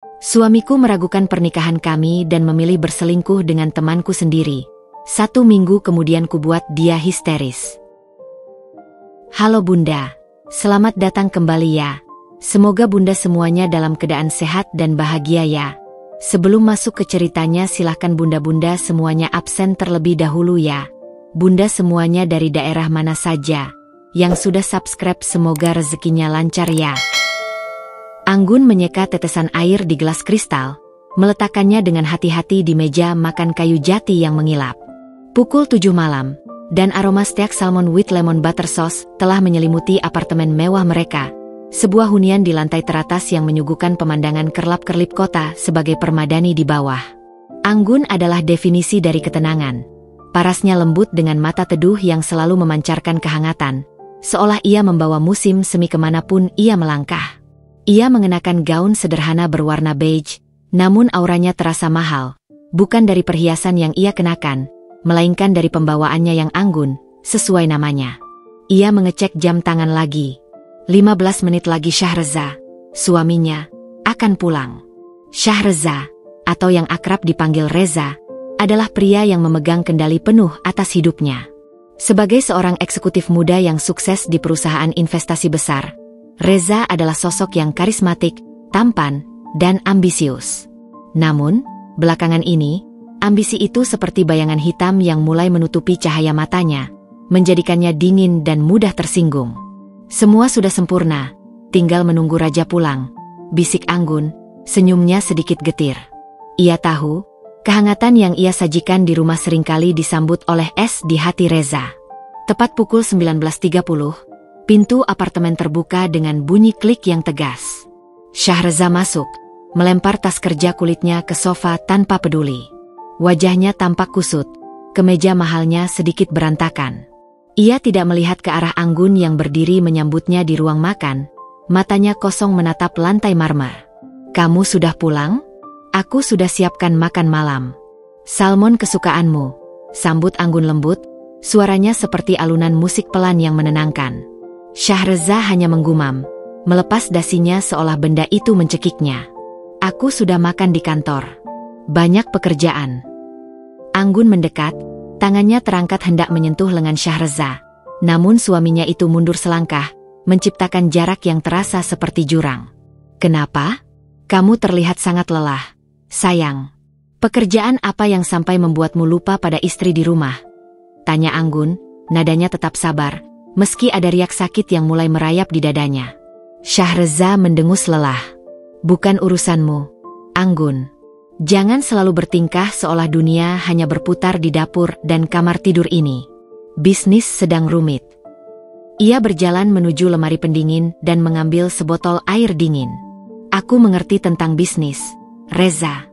Suamiku meragukan pernikahan kami dan memilih berselingkuh dengan temanku sendiri. 1 minggu kemudian kubuat dia histeris. Halo Bunda, selamat datang kembali ya. Semoga Bunda semuanya dalam keadaan sehat dan bahagia ya. Sebelum masuk ke ceritanya silahkan Bunda-Bunda semuanya absen terlebih dahulu ya. Bunda semuanya dari daerah mana saja. Yang sudah subscribe semoga rezekinya lancar ya. Anggun menyeka tetesan air di gelas kristal, meletakkannya dengan hati-hati di meja makan kayu jati yang mengilap. Pukul 7 malam, dan aroma steak salmon with lemon butter sauce telah menyelimuti apartemen mewah mereka. Sebuah hunian di lantai teratas yang menyuguhkan pemandangan kerlap-kerlip kota sebagai permadani di bawah. Anggun adalah definisi dari ketenangan. Parasnya lembut dengan mata teduh yang selalu memancarkan kehangatan, seolah ia membawa musim semi kemanapun ia melangkah. Ia mengenakan gaun sederhana berwarna beige, namun auranya terasa mahal, bukan dari perhiasan yang ia kenakan, melainkan dari pembawaannya yang anggun, sesuai namanya. Ia mengecek jam tangan lagi. 15 menit lagi Syahreza, suaminya, akan pulang. Syahreza, atau yang akrab dipanggil Reza, adalah pria yang memegang kendali penuh atas hidupnya. Sebagai seorang eksekutif muda yang sukses di perusahaan investasi besar, Reza adalah sosok yang karismatik, tampan, dan ambisius. Namun, belakangan ini, ambisi itu seperti bayangan hitam yang mulai menutupi cahaya matanya, menjadikannya dingin dan mudah tersinggung. Semua sudah sempurna, tinggal menunggu raja pulang, bisik Anggun, senyumnya sedikit getir. Ia tahu, kehangatan yang ia sajikan di rumah seringkali disambut oleh es di hati Reza. Tepat pukul 19.30, pintu apartemen terbuka dengan bunyi klik yang tegas. Syahreza masuk, melempar tas kerja kulitnya ke sofa tanpa peduli. Wajahnya tampak kusut, kemeja mahalnya sedikit berantakan. Ia tidak melihat ke arah Anggun yang berdiri menyambutnya di ruang makan, matanya kosong menatap lantai marmer. Kamu sudah pulang? Aku sudah siapkan makan malam. Salmon kesukaanmu, sambut Anggun lembut, suaranya seperti alunan musik pelan yang menenangkan. Syahreza hanya menggumam, melepas dasinya seolah benda itu mencekiknya. Aku sudah makan di kantor. Banyak pekerjaan. Anggun mendekat, tangannya terangkat hendak menyentuh lengan Syahreza. Namun suaminya itu mundur selangkah, menciptakan jarak yang terasa seperti jurang. Kenapa? Kamu terlihat sangat lelah, sayang. Pekerjaan apa yang sampai membuatmu lupa pada istri di rumah? Tanya Anggun, nadanya tetap sabar, meski ada riak sakit yang mulai merayap di dadanya. Syahreza mendengus lelah. Bukan urusanmu, Anggun. Jangan selalu bertingkah seolah dunia hanya berputar di dapur dan kamar tidur ini. Bisnis sedang rumit. Ia berjalan menuju lemari pendingin dan mengambil sebotol air dingin. Aku mengerti tentang bisnis, Reza.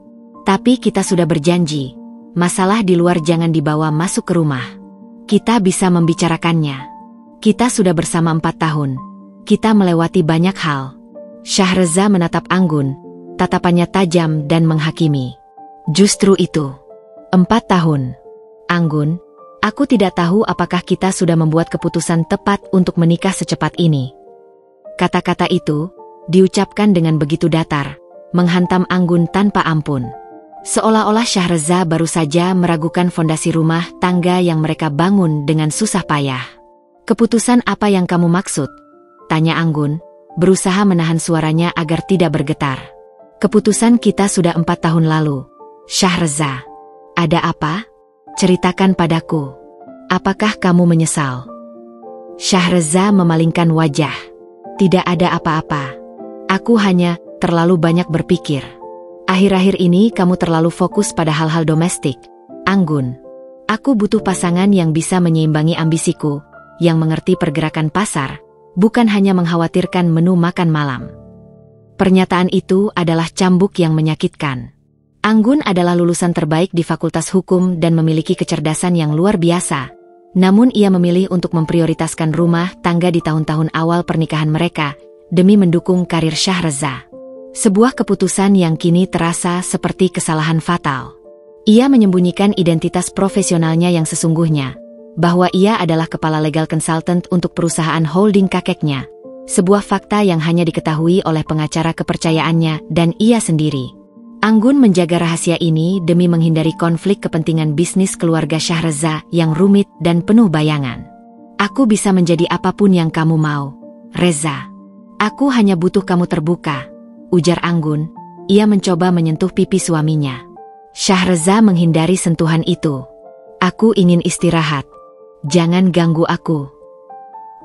Tapi kita sudah berjanji, masalah di luar jangan dibawa masuk ke rumah. Kita bisa membicarakannya. Kita sudah bersama 4 tahun. Kita melewati banyak hal. Syahreza menatap Anggun, tatapannya tajam dan menghakimi. Justru itu. 4 tahun. Anggun, aku tidak tahu apakah kita sudah membuat keputusan tepat untuk menikah secepat ini. Kata-kata itu diucapkan dengan begitu datar, menghantam Anggun tanpa ampun. Seolah-olah Syahreza baru saja meragukan fondasi rumah tangga yang mereka bangun dengan susah payah. Keputusan apa yang kamu maksud? Tanya Anggun, berusaha menahan suaranya agar tidak bergetar. Keputusan kita sudah 4 tahun lalu. Syahreza, ada apa? Ceritakan padaku. Apakah kamu menyesal? Syahreza memalingkan wajah. Tidak ada apa-apa. Aku hanya terlalu banyak berpikir. Akhir-akhir ini kamu terlalu fokus pada hal-hal domestik. Anggun, aku butuh pasangan yang bisa menyeimbangi ambisiku, yang mengerti pergerakan pasar, bukan hanya mengkhawatirkan menu makan malam. Pernyataan itu adalah cambuk yang menyakitkan. Anggun adalah lulusan terbaik di Fakultas Hukum dan memiliki kecerdasan yang luar biasa. Namun ia memilih untuk memprioritaskan rumah tangga di tahun-tahun awal pernikahan mereka, demi mendukung karir Syahreza. Sebuah keputusan yang kini terasa seperti kesalahan fatal. Ia menyembunyikan identitas profesionalnya yang sesungguhnya, bahwa ia adalah kepala legal consultant untuk perusahaan holding kakeknya, Sebuah fakta yang hanya diketahui oleh pengacara kepercayaannya dan ia sendiri. Anggun menjaga rahasia ini demi menghindari konflik kepentingan bisnis keluarga Shahreza yang rumit dan penuh bayangan. Aku bisa menjadi apapun yang kamu mau, Reza. Aku hanya butuh kamu terbuka, ujar Anggun. Ia mencoba menyentuh pipi suaminya. Shahreza menghindari sentuhan itu. Aku ingin istirahat. Jangan ganggu aku.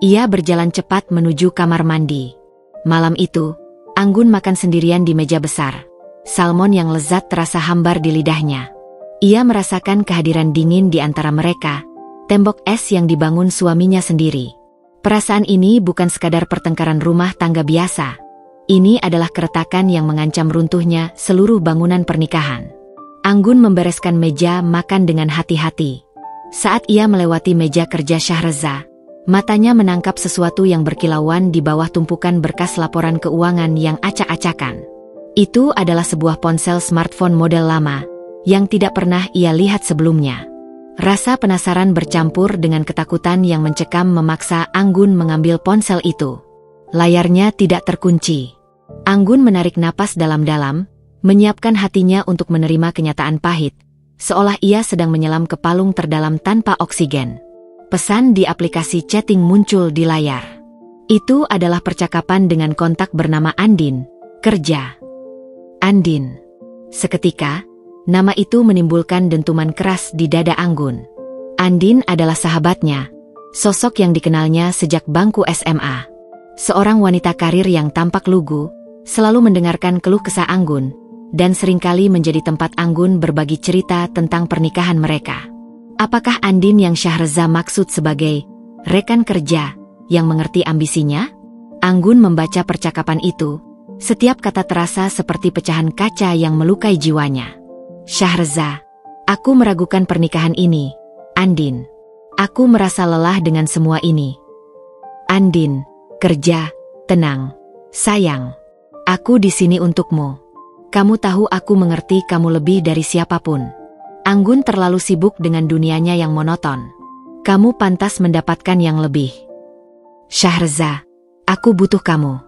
Ia berjalan cepat menuju kamar mandi. Malam itu, Anggun makan sendirian di meja besar. Salmon yang lezat terasa hambar di lidahnya. Ia merasakan kehadiran dingin di antara mereka, tembok es yang dibangun suaminya sendiri. Perasaan ini bukan sekadar pertengkaran rumah tangga biasa. Ini adalah keretakan yang mengancam runtuhnya seluruh bangunan pernikahan. Anggun membereskan meja makan dengan hati-hati. Saat ia melewati meja kerja Shahreza, matanya menangkap sesuatu yang berkilauan di bawah tumpukan berkas laporan keuangan yang acak-acakan. Itu adalah sebuah ponsel smartphone model lama, yang tidak pernah ia lihat sebelumnya. Rasa penasaran bercampur dengan ketakutan yang mencekam memaksa Anggun mengambil ponsel itu. Layarnya tidak terkunci. Anggun menarik napas dalam-dalam, menyiapkan hatinya untuk menerima kenyataan pahit, seolah ia sedang menyelam ke palung terdalam tanpa oksigen. Pesan di aplikasi chatting muncul di layar. Itu adalah percakapan dengan kontak bernama Andin, kerja. Andin. Seketika, nama itu menimbulkan dentuman keras di dada Anggun. Andin adalah sahabatnya, sosok yang dikenalnya sejak bangku SMA. Seorang wanita karir yang tampak lugu, selalu mendengarkan keluh kesah Anggun, dan seringkali menjadi tempat Anggun berbagi cerita tentang pernikahan mereka. Apakah Andin yang Shahreza maksud sebagai rekan kerja yang mengerti ambisinya? Anggun membaca percakapan itu. Setiap kata terasa seperti pecahan kaca yang melukai jiwanya. Shahreza, aku meragukan pernikahan ini. Andin, aku merasa lelah dengan semua ini. Andin, kerja, tenang. Sayang, aku di sini untukmu. Kamu tahu aku mengerti kamu lebih dari siapapun. Anggun terlalu sibuk dengan dunianya yang monoton. Kamu pantas mendapatkan yang lebih. Shahreza, aku butuh kamu.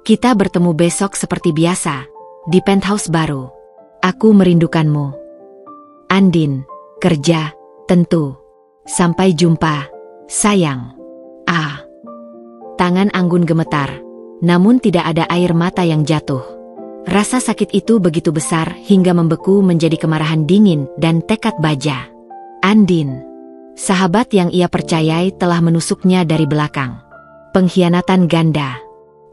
Kita bertemu besok seperti biasa, di penthouse baru. Aku merindukanmu. Andin, kerja, tentu. Sampai jumpa, sayang. Tangan Anggun gemetar, namun tidak ada air mata yang jatuh. Rasa sakit itu begitu besar hingga membeku menjadi kemarahan dingin dan tekad baja. Andin, sahabat yang ia percayai telah menusuknya dari belakang. Pengkhianatan ganda.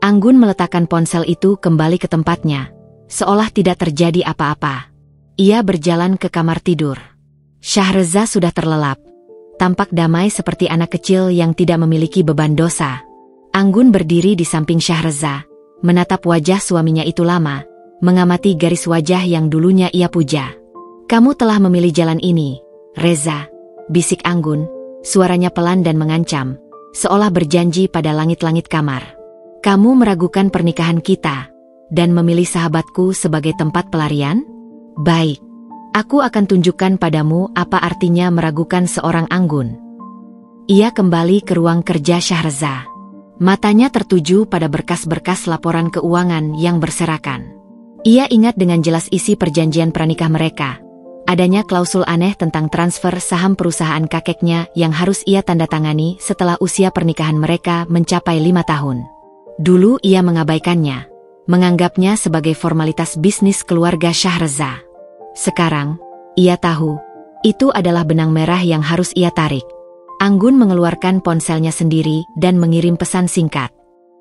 Anggun meletakkan ponsel itu kembali ke tempatnya, seolah tidak terjadi apa-apa. Ia berjalan ke kamar tidur. Shahreza sudah terlelap, tampak damai seperti anak kecil yang tidak memiliki beban dosa. Anggun berdiri di samping Shahreza, menatap wajah suaminya itu lama, mengamati garis wajah yang dulunya ia puja. Kamu telah memilih jalan ini, Reza, bisik Anggun, suaranya pelan dan mengancam, seolah berjanji pada langit-langit kamar. Kamu meragukan pernikahan kita, dan memilih sahabatku sebagai tempat pelarian? Baik, aku akan tunjukkan padamu apa artinya meragukan seorang Anggun. Ia kembali ke ruang kerja Shahreza. Matanya tertuju pada berkas-berkas laporan keuangan yang berserakan. Ia ingat dengan jelas isi perjanjian pranikah mereka. Adanya klausul aneh tentang transfer saham perusahaan kakeknya yang harus ia tanda tangani setelah usia pernikahan mereka mencapai 5 tahun. Dulu ia mengabaikannya, menganggapnya sebagai formalitas bisnis keluarga Shahreza. Sekarang, ia tahu, itu adalah benang merah yang harus ia tarik. Anggun mengeluarkan ponselnya sendiri dan mengirim pesan singkat.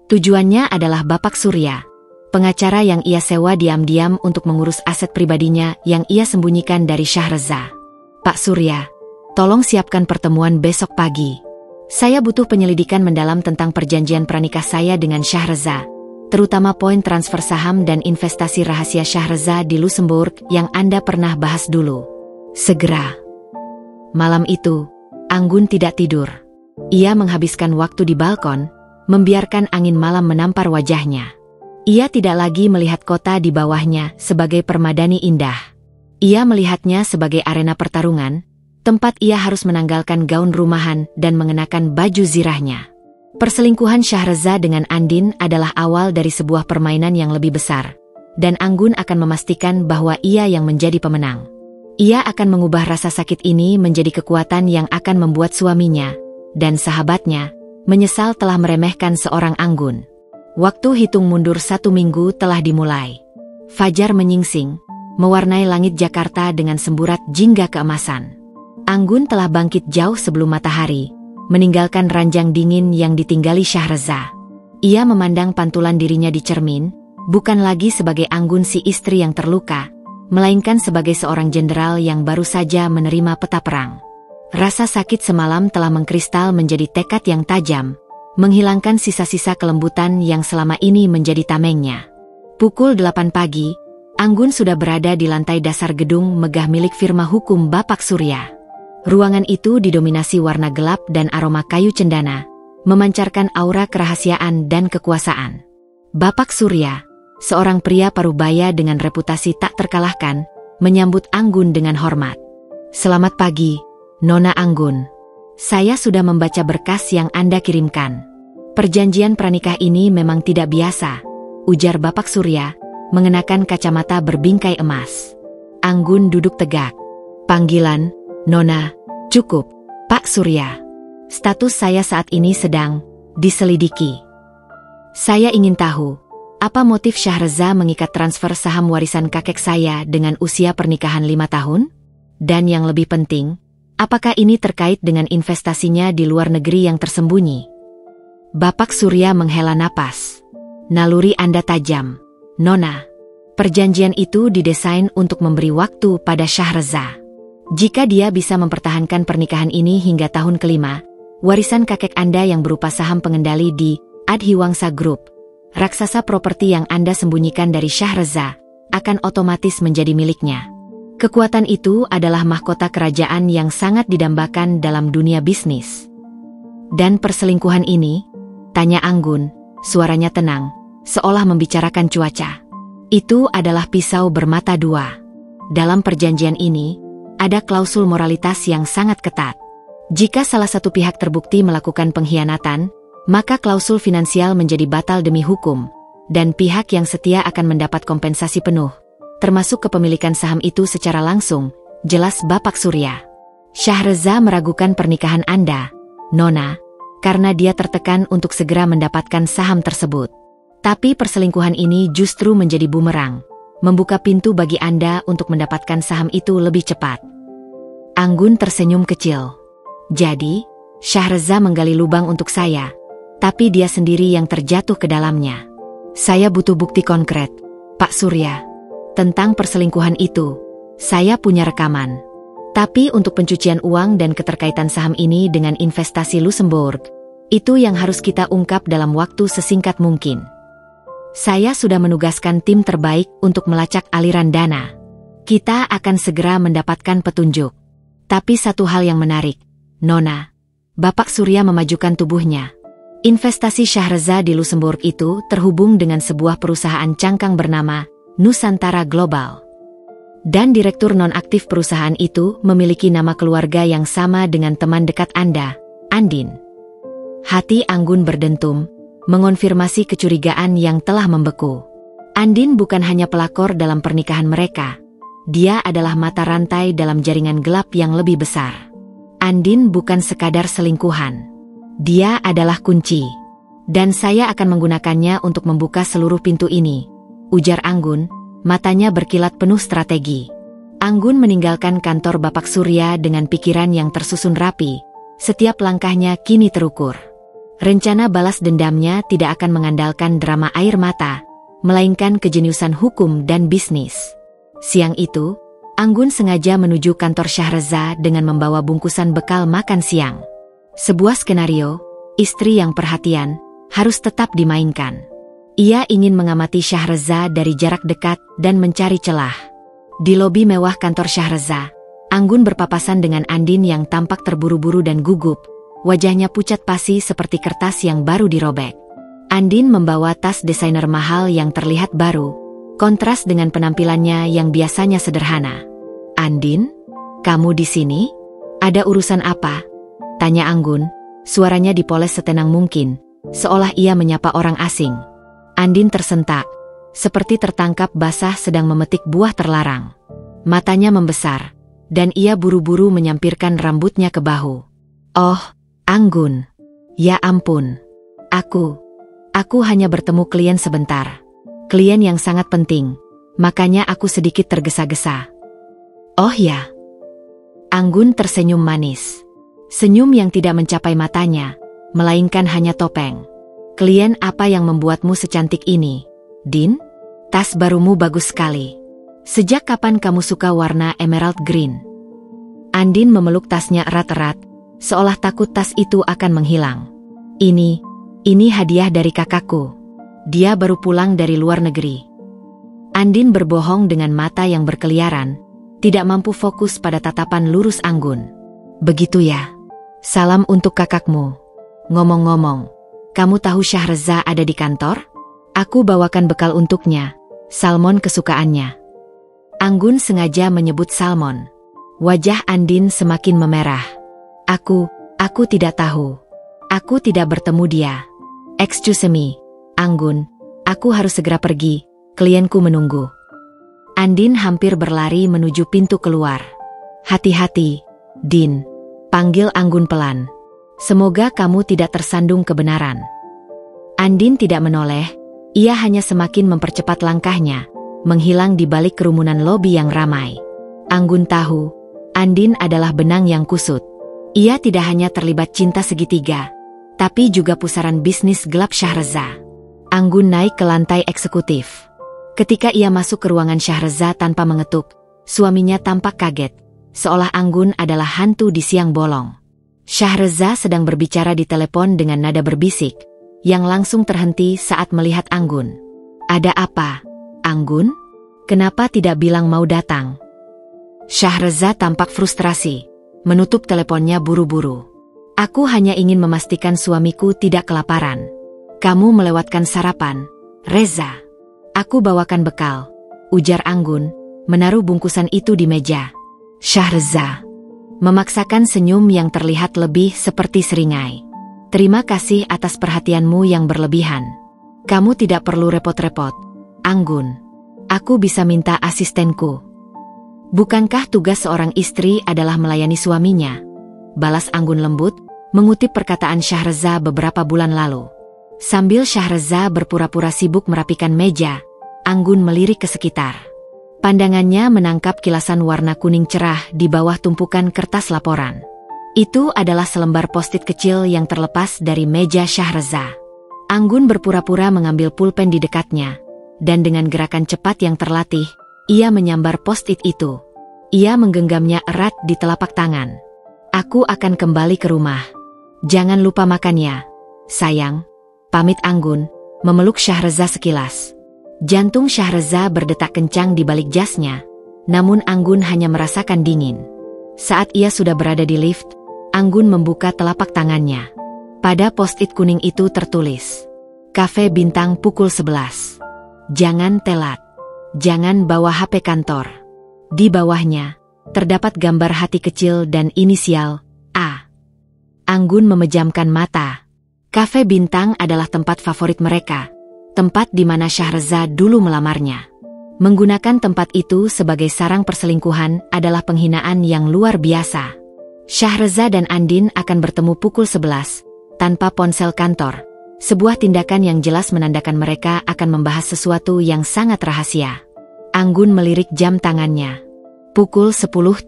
Tujuannya adalah Bapak Surya, pengacara yang ia sewa diam-diam untuk mengurus aset pribadinya yang ia sembunyikan dari Shahreza. Pak Surya, tolong siapkan pertemuan besok pagi. Saya butuh penyelidikan mendalam tentang perjanjian pranikah saya dengan Shahreza, terutama poin transfer saham dan investasi rahasia Shahreza di Luxembourg yang Anda pernah bahas dulu. Segera. Malam itu, Anggun tidak tidur. Ia menghabiskan waktu di balkon, membiarkan angin malam menampar wajahnya. Ia tidak lagi melihat kota di bawahnya sebagai permadani indah. Ia melihatnya sebagai arena pertarungan, tempat ia harus menanggalkan gaun rumahan dan mengenakan baju zirahnya. Perselingkuhan Syahreza dengan Andin adalah awal dari sebuah permainan yang lebih besar, dan Anggun akan memastikan bahwa ia yang menjadi pemenang. Ia akan mengubah rasa sakit ini menjadi kekuatan yang akan membuat suaminya dan sahabatnya menyesal telah meremehkan seorang Anggun. Waktu hitung mundur 1 minggu telah dimulai. Fajar menyingsing, mewarnai langit Jakarta dengan semburat jingga keemasan. Anggun telah bangkit jauh sebelum matahari, meninggalkan ranjang dingin yang ditinggali Syahreza. Ia memandang pantulan dirinya di cermin, bukan lagi sebagai Anggun si istri yang terluka, melainkan sebagai seorang jenderal yang baru saja menerima peta perang. Rasa sakit semalam telah mengkristal menjadi tekad yang tajam, menghilangkan sisa-sisa kelembutan yang selama ini menjadi tamengnya. Pukul 8 pagi, Anggun sudah berada di lantai dasar gedung megah milik firma hukum Bapak Surya. Ruangan itu didominasi warna gelap dan aroma kayu cendana, memancarkan aura kerahasiaan dan kekuasaan. Bapak Surya, seorang pria parubaya dengan reputasi tak terkalahkan, menyambut Anggun dengan hormat. "Selamat pagi, Nona Anggun. Saya sudah membaca berkas yang Anda kirimkan. Perjanjian pranikah ini memang tidak biasa," ujar Bapak Surya, mengenakan kacamata berbingkai emas. Anggun duduk tegak. "Panggilan Nona, cukup, Pak Surya. Status saya saat ini sedang diselidiki. Saya ingin tahu, apa motif Syahreza mengikat transfer saham warisan kakek saya dengan usia pernikahan 5 tahun? Dan yang lebih penting, apakah ini terkait dengan investasinya di luar negeri yang tersembunyi?" Bapak Surya menghela napas. "Naluri Anda tajam, Nona. Perjanjian itu didesain untuk memberi waktu pada Syahreza. Jika dia bisa mempertahankan pernikahan ini hingga tahun kelima, warisan kakek Anda yang berupa saham pengendali di Adhiwangsa Group, raksasa properti yang Anda sembunyikan dari Syahreza, akan otomatis menjadi miliknya. Kekuatan itu adalah mahkota kerajaan yang sangat didambakan dalam dunia bisnis." "Dan perselingkuhan ini?" tanya Anggun, suaranya tenang, seolah membicarakan cuaca. "Itu adalah pisau bermata dua. Dalam perjanjian ini, ada klausul moralitas yang sangat ketat. Jika salah satu pihak terbukti melakukan pengkhianatan, maka klausul finansial menjadi batal demi hukum, dan pihak yang setia akan mendapat kompensasi penuh, termasuk kepemilikan saham itu secara langsung," jelas Bapak Surya. "Syahreza meragukan pernikahan Anda, Nona, karena dia tertekan untuk segera mendapatkan saham tersebut. Tapi perselingkuhan ini justru menjadi bumerang, membuka pintu bagi Anda untuk mendapatkan saham itu lebih cepat." Anggun tersenyum kecil. "Jadi, Syahreza menggali lubang untuk saya, tapi dia sendiri yang terjatuh ke dalamnya. Saya butuh bukti konkret, Pak Surya. Tentang perselingkuhan itu, saya punya rekaman. Tapi untuk pencucian uang dan keterkaitan saham ini dengan investasi Luxembourg, itu yang harus kita ungkap dalam waktu sesingkat mungkin. Saya sudah menugaskan tim terbaik untuk melacak aliran dana. Kita akan segera mendapatkan petunjuk. Tapi satu hal yang menarik, Nona." Bapak Surya memajukan tubuhnya. "Investasi Syahreza di Luxembourg itu terhubung dengan sebuah perusahaan cangkang bernama Nusantara Global. Dan direktur nonaktif perusahaan itu memiliki nama keluarga yang sama dengan teman dekat Anda, Andin." Hati Anggun berdentum, mengonfirmasi kecurigaan yang telah membeku. Andin bukan hanya pelakor dalam pernikahan mereka. Dia adalah mata rantai dalam jaringan gelap yang lebih besar. Andin bukan sekadar selingkuhan. Dia adalah kunci. "Dan saya akan menggunakannya untuk membuka seluruh pintu ini," ujar Anggun, matanya berkilat penuh strategi. Anggun meninggalkan kantor Bapak Surya dengan pikiran yang tersusun rapi. Setiap langkahnya kini terukur. Rencana balas dendamnya tidak akan mengandalkan drama air mata, melainkan kejeniusan hukum dan bisnis. Siang itu, Anggun sengaja menuju kantor Syahreza dengan membawa bungkusan bekal makan siang. Sebuah skenario, istri yang perhatian, harus tetap dimainkan. Ia ingin mengamati Syahreza dari jarak dekat dan mencari celah. Di lobi mewah kantor Syahreza, Anggun berpapasan dengan Andin yang tampak terburu-buru dan gugup, wajahnya pucat pasi seperti kertas yang baru dirobek. Andin membawa tas desainer mahal yang terlihat baru, kontras dengan penampilannya yang biasanya sederhana. "Andin, kamu di sini? Ada urusan apa?" tanya Anggun, Suaranya dipoles setenang mungkin, seolah ia menyapa orang asing. Andin tersentak, seperti tertangkap basah sedang memetik buah terlarang. Matanya membesar, dan ia buru-buru menyampirkan rambutnya ke bahu. Oh, Anggun. Ya ampun. Aku hanya bertemu klien sebentar. Klien yang sangat penting, makanya aku sedikit tergesa-gesa. Oh ya. Anggun tersenyum manis. Senyum yang tidak mencapai matanya, melainkan hanya topeng. Klien apa yang membuatmu secantik ini, Din? Tas barumu bagus sekali. Sejak kapan kamu suka warna emerald green? Andin memeluk tasnya erat-erat, seolah takut tas itu akan menghilang. Ini hadiah dari kakakku. Dia baru pulang dari luar negeri. Andin berbohong dengan mata yang berkeliaran, tidak mampu fokus pada tatapan lurus Anggun. Begitu ya. Salam untuk kakakmu. Ngomong-ngomong, kamu tahu Syahreza ada di kantor? Aku bawakan bekal untuknya, salmon kesukaannya. Anggun sengaja menyebut salmon. Wajah Andin semakin memerah. Aku tidak tahu. Aku tidak bertemu dia. Excuse me, Anggun, aku harus segera pergi, klienku menunggu. Andin hampir berlari menuju pintu keluar. Hati-hati, Din. Panggil Anggun pelan. Semoga kamu tidak tersandung kebenaran. Andin tidak menoleh, ia hanya semakin mempercepat langkahnya, menghilang di balik kerumunan lobi yang ramai. Anggun tahu, Andin adalah benang yang kusut. Ia tidak hanya terlibat cinta segitiga, tapi juga pusaran bisnis gelap Syahreza. Anggun naik ke lantai eksekutif. Ketika ia masuk ke ruangan Syahreza tanpa mengetuk, suaminya tampak kaget, seolah Anggun adalah hantu di siang bolong. Syahreza sedang berbicara di telepon dengan nada berbisik, yang langsung terhenti saat melihat Anggun. Ada apa, Anggun? Kenapa tidak bilang mau datang? Syahreza tampak frustrasi, menutup teleponnya buru-buru. Aku hanya ingin memastikan suamiku tidak kelaparan. Kamu melewatkan sarapan, Reza. Aku bawakan bekal, ujar Anggun, menaruh bungkusan itu di meja. Syahreza memaksakan senyum yang terlihat lebih seperti seringai. Terima kasih atas perhatianmu yang berlebihan. Kamu tidak perlu repot-repot, Anggun. Aku bisa minta asistenku. Bukankah tugas seorang istri adalah melayani suaminya? Balas Anggun lembut, mengutip perkataan Syahreza beberapa bulan lalu. Sambil Syahreza berpura-pura sibuk merapikan meja, Anggun melirik ke sekitar. Pandangannya menangkap kilasan warna kuning cerah di bawah tumpukan kertas laporan. Itu adalah selembar post-it kecil yang terlepas dari meja Syahreza. Anggun berpura-pura mengambil pulpen di dekatnya, dan dengan gerakan cepat yang terlatih, ia menyambar post-it itu. Ia menggenggamnya erat di telapak tangan. Aku akan kembali ke rumah. Jangan lupa makan ya, sayang. Pamit Anggun, memeluk Syahreza sekilas. Jantung Syahreza berdetak kencang di balik jasnya, namun Anggun hanya merasakan dingin. Saat ia sudah berada di lift, Anggun membuka telapak tangannya. Pada post-it kuning itu tertulis, Cafe Bintang pukul 11. Jangan telat. Jangan bawa HP kantor. Di bawahnya, terdapat gambar hati kecil dan inisial A. Anggun memejamkan mata. Cafe Bintang adalah tempat favorit mereka. Tempat di mana Syahreza dulu melamarnya. Menggunakan tempat itu sebagai sarang perselingkuhan adalah penghinaan yang luar biasa. Syahreza dan Andin akan bertemu pukul 11, tanpa ponsel kantor. Sebuah tindakan yang jelas menandakan mereka akan membahas sesuatu yang sangat rahasia. Anggun melirik jam tangannya. Pukul 10.30.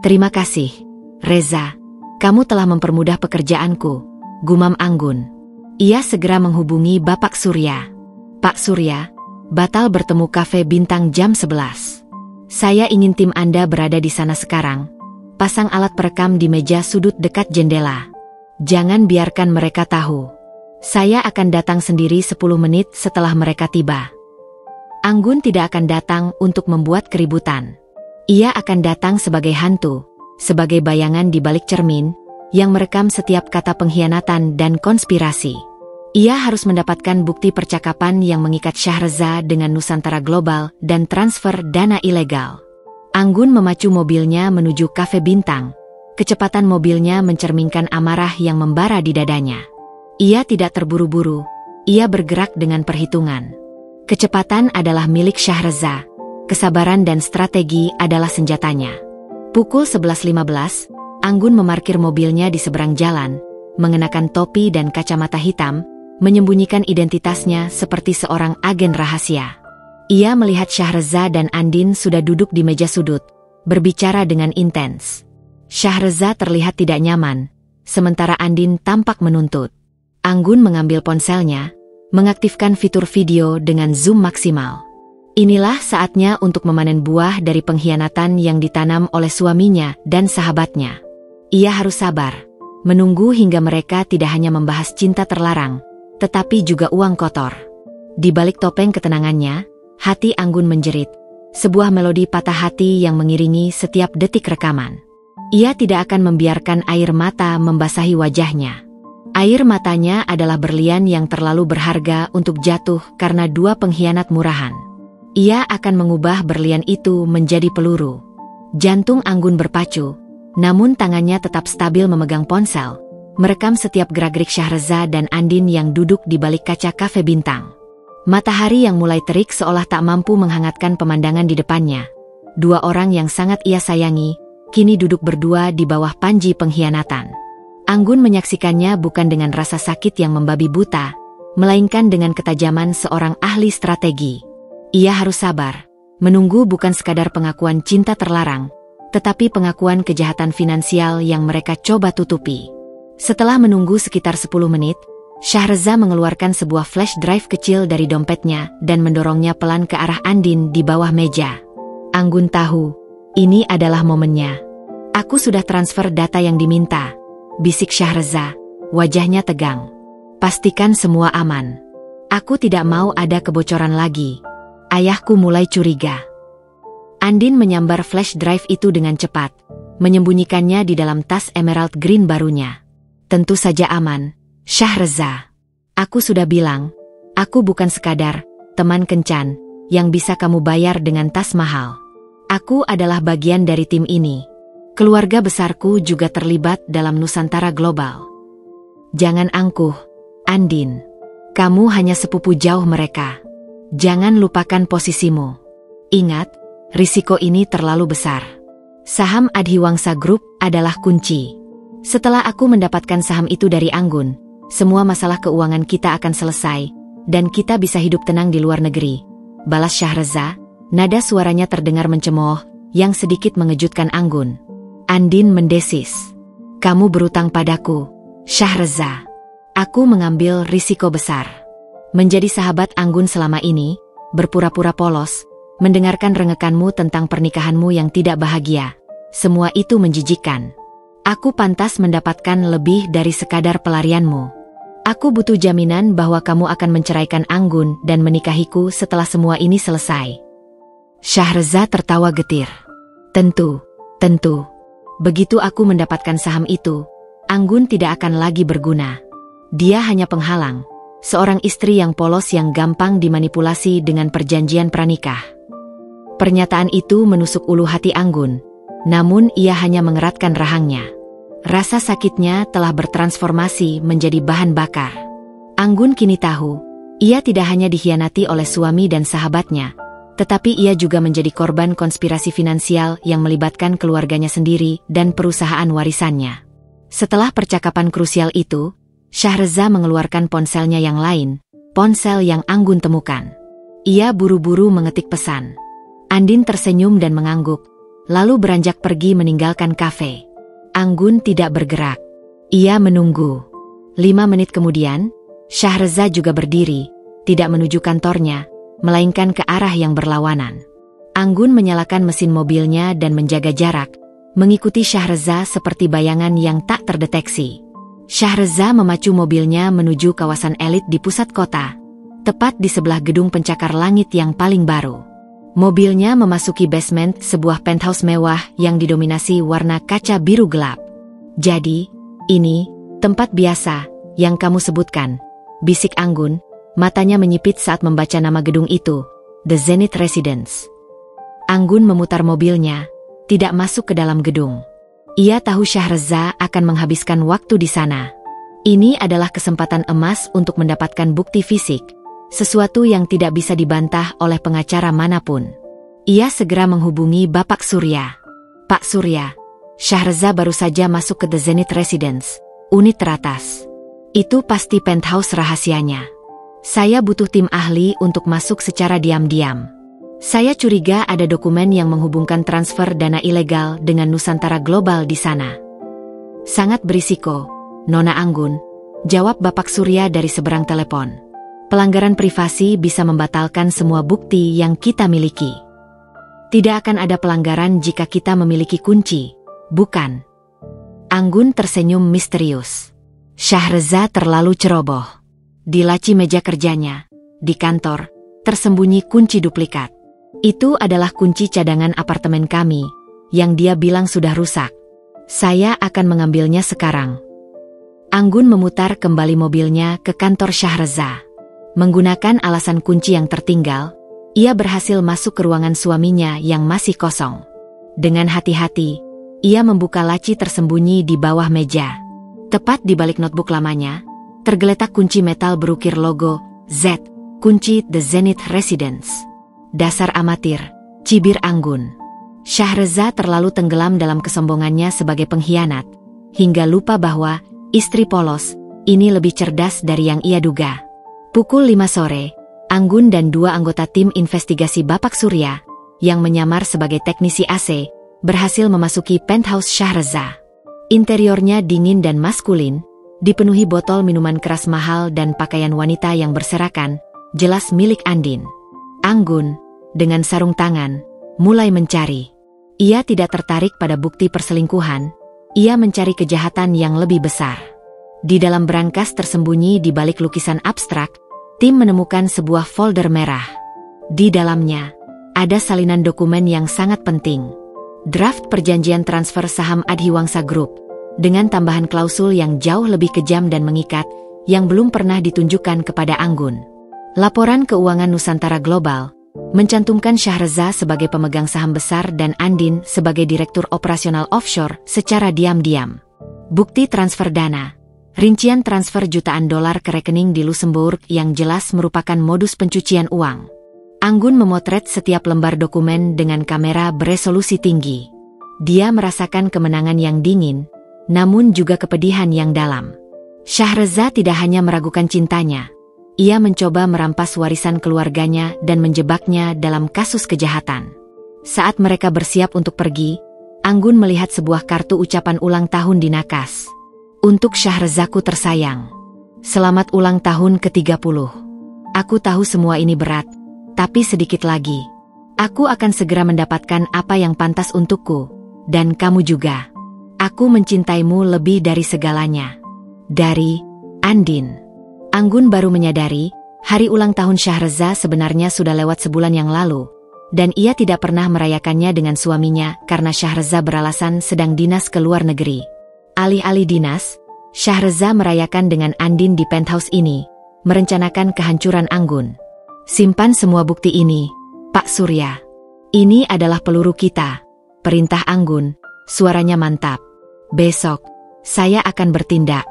Terima kasih, Reza. Kamu telah mempermudah pekerjaanku, gumam Anggun. Ia segera menghubungi Bapak Surya. Pak Surya, batal bertemu Cafe Bintang jam 11. Saya ingin tim Anda berada di sana sekarang. Pasang alat perekam di meja sudut dekat jendela. Jangan biarkan mereka tahu. Saya akan datang sendiri 10 menit setelah mereka tiba. Anggun tidak akan datang untuk membuat keributan. Ia akan datang sebagai hantu, sebagai bayangan di balik cermin, yang merekam setiap kata pengkhianatan dan konspirasi. Ia harus mendapatkan bukti percakapan yang mengikat Syahreza dengan Nusantara Global dan transfer dana ilegal. Anggun memacu mobilnya menuju Cafe Bintang, Kecepatan mobilnya mencerminkan amarah yang membara di dadanya. Ia tidak terburu-buru, ia bergerak dengan perhitungan. Kecepatan adalah milik Shahreza, kesabaran dan strategi adalah senjatanya. Pukul 11.15, Anggun memarkir mobilnya di seberang jalan, mengenakan topi dan kacamata hitam, menyembunyikan identitasnya seperti seorang agen rahasia. Ia melihat Shahreza dan Andin sudah duduk di meja sudut, berbicara dengan intens. Shahreza terlihat tidak nyaman, sementara Andin tampak menuntut. Anggun mengambil ponselnya, mengaktifkan fitur video dengan zoom maksimal. Inilah saatnya untuk memanen buah dari pengkhianatan yang ditanam oleh suaminya dan sahabatnya. Ia harus sabar, menunggu hingga mereka tidak hanya membahas cinta terlarang, tetapi juga uang kotor. Di balik topeng ketenangannya, hati Anggun menjerit, sebuah melodi patah hati yang mengiringi setiap detik rekaman. Ia tidak akan membiarkan air mata membasahi wajahnya. Air matanya adalah berlian yang terlalu berharga untuk jatuh karena dua pengkhianat murahan. Ia akan mengubah berlian itu menjadi peluru. Jantung Anggun berpacu, namun tangannya tetap stabil memegang ponsel, merekam setiap gerak-gerik Shahreza dan Andin yang duduk di balik kaca kafe bintang. Matahari yang mulai terik seolah tak mampu menghangatkan pemandangan di depannya. Dua orang yang sangat ia sayangi, kini duduk berdua di bawah panji pengkhianatan. Anggun menyaksikannya bukan dengan rasa sakit yang membabi buta, melainkan dengan ketajaman seorang ahli strategi. Ia harus sabar, menunggu bukan sekadar pengakuan cinta terlarang, tetapi pengakuan kejahatan finansial yang mereka coba tutupi. Setelah menunggu sekitar 10 menit, Shahreza mengeluarkan sebuah flash drive kecil dari dompetnya dan mendorongnya pelan ke arah Andin di bawah meja. Anggun tahu, ini adalah momennya. Aku sudah transfer data yang diminta, bisik Shahreza, wajahnya tegang. Pastikan semua aman. Aku tidak mau ada kebocoran lagi. Ayahku mulai curiga. Andin menyambar flash drive itu dengan cepat, menyembunyikannya di dalam tas emerald green barunya. Tentu saja aman, Shahreza. Aku sudah bilang, aku bukan sekadar teman kencan yang bisa kamu bayar dengan tas mahal. Aku adalah bagian dari tim ini. Keluarga besarku juga terlibat dalam Nusantara Global. Jangan angkuh, Andin. Kamu hanya sepupu jauh mereka. Jangan lupakan posisimu. Ingat, risiko ini terlalu besar. Saham Adhiwangsa Group adalah kunci. Setelah aku mendapatkan saham itu dari Anggun, semua masalah keuangan kita akan selesai, dan kita bisa hidup tenang di luar negeri. Balas Shahreza, nada suaranya terdengar mencemooh, yang sedikit mengejutkan Anggun. Andin mendesis. Kamu berutang padaku, Shahreza. Aku mengambil risiko besar. Menjadi sahabat Anggun selama ini, berpura-pura polos, mendengarkan rengekanmu tentang pernikahanmu yang tidak bahagia. Semua itu menjijikkan. Aku pantas mendapatkan lebih dari sekadar pelarianmu. Aku butuh jaminan bahwa kamu akan menceraikan Anggun dan menikahiku setelah semua ini selesai. Shahreza tertawa getir. Tentu. Begitu aku mendapatkan saham itu, Anggun tidak akan lagi berguna. Dia hanya penghalang, seorang istri yang polos yang gampang dimanipulasi dengan perjanjian pranikah. Pernyataan itu menusuk ulu hati Anggun, namun ia hanya mengeratkan rahangnya. Rasa sakitnya telah bertransformasi menjadi bahan bakar. Anggun kini tahu, ia tidak hanya dikhianati oleh suami dan sahabatnya, tetapi ia juga menjadi korban konspirasi finansial yang melibatkan keluarganya sendiri dan perusahaan warisannya. Setelah percakapan krusial itu, Shahreza mengeluarkan ponselnya yang lain, ponsel yang Anggun temukan. Ia buru-buru mengetik pesan. Andin tersenyum dan mengangguk, lalu beranjak pergi meninggalkan kafe. Anggun tidak bergerak. Ia menunggu. 5 menit kemudian, Shahreza juga berdiri, tidak menuju kantornya, melainkan ke arah yang berlawanan. Anggun menyalakan mesin mobilnya dan menjaga jarak, mengikuti Shahreza seperti bayangan yang tak terdeteksi. Shahreza memacu mobilnya menuju kawasan elit di pusat kota, tepat di sebelah gedung pencakar langit yang paling baru. Mobilnya memasuki basement sebuah penthouse mewah yang didominasi warna kaca biru gelap. Jadi, ini tempat biasa yang kamu sebutkan, bisik Anggun. Matanya menyipit saat membaca nama gedung itu, The Zenith Residence. Anggun memutar mobilnya, tidak masuk ke dalam gedung. Ia tahu Shahreza akan menghabiskan waktu di sana. Ini adalah kesempatan emas untuk mendapatkan bukti fisik, sesuatu yang tidak bisa dibantah oleh pengacara manapun. Ia segera menghubungi Bapak Surya. Pak Surya, Shahreza baru saja masuk ke The Zenith Residence, unit teratas. Itu pasti penthouse rahasianya. Saya butuh tim ahli untuk masuk secara diam-diam. Saya curiga ada dokumen yang menghubungkan transfer dana ilegal dengan Nusantara Global di sana. Sangat berisiko, Nona Anggun, jawab Bapak Surya dari seberang telepon. Pelanggaran privasi bisa membatalkan semua bukti yang kita miliki. Tidak akan ada pelanggaran jika kita memiliki kunci, bukan? Anggun tersenyum misterius. Shahreza terlalu ceroboh. Di laci meja kerjanya, di kantor, tersembunyi kunci duplikat. Itu adalah kunci cadangan apartemen kami, yang dia bilang sudah rusak. Saya akan mengambilnya sekarang. Anggun memutar kembali mobilnya ke kantor Shahreza. Menggunakan alasan kunci yang tertinggal, ia berhasil masuk ke ruangan suaminya yang masih kosong. Dengan hati-hati, ia membuka laci tersembunyi di bawah meja. Tepat di balik notebook lamanya, tergeletak kunci metal berukir logo Z, kunci The Zenith Residence. Dasar amatir, cibir Anggun. Shahreza terlalu tenggelam dalam kesombongannya sebagai pengkhianat, hingga lupa bahwa istri polos ini lebih cerdas dari yang ia duga. Pukul 5 sore, Anggun dan 2 anggota tim investigasi Bapak Surya, yang menyamar sebagai teknisi AC, berhasil memasuki penthouse Shahreza. Interiornya dingin dan maskulin, dipenuhi botol minuman keras mahal dan pakaian wanita yang berserakan, jelas milik Andin. Anggun, dengan sarung tangan, mulai mencari. Ia tidak tertarik pada bukti perselingkuhan, ia mencari kejahatan yang lebih besar. Di dalam brankas tersembunyi di balik lukisan abstrak, tim menemukan sebuah folder merah. Di dalamnya, ada salinan dokumen yang sangat penting. Draft perjanjian transfer saham Adhiwangsa Group, dengan tambahan klausul yang jauh lebih kejam dan mengikat, yang belum pernah ditunjukkan kepada Anggun. Laporan keuangan Nusantara Global, mencantumkan Shahreza sebagai pemegang saham besar dan Andin sebagai direktur operasional offshore secara diam-diam. Bukti transfer dana, rincian transfer jutaan dolar ke rekening di Luxembourg yang jelas merupakan modus pencucian uang. Anggun memotret setiap lembar dokumen dengan kamera beresolusi tinggi. Dia merasakan kemenangan yang dingin, namun juga kepedihan yang dalam. Shahreza tidak hanya meragukan cintanya, ia mencoba merampas warisan keluarganya dan menjebaknya dalam kasus kejahatan. Saat mereka bersiap untuk pergi, Anggun melihat sebuah kartu ucapan ulang tahun di nakas. Untuk Shahrezaku tersayang. Selamat ulang tahun ke-30. Aku tahu semua ini berat, tapi sedikit lagi. Aku akan segera mendapatkan apa yang pantas untukku, dan kamu juga. Aku mencintaimu lebih dari segalanya. Dari Andin. Anggun baru menyadari, hari ulang tahun Shahreza sebenarnya sudah lewat sebulan yang lalu, dan ia tidak pernah merayakannya dengan suaminya karena Shahreza beralasan sedang dinas ke luar negeri. Alih-alih dinas, Shahreza merayakan dengan Andin di penthouse ini, merencanakan kehancuran Anggun. Simpan semua bukti ini, Pak Surya. Ini adalah peluru kita, perintah Anggun, suaranya mantap. Besok, saya akan bertindak.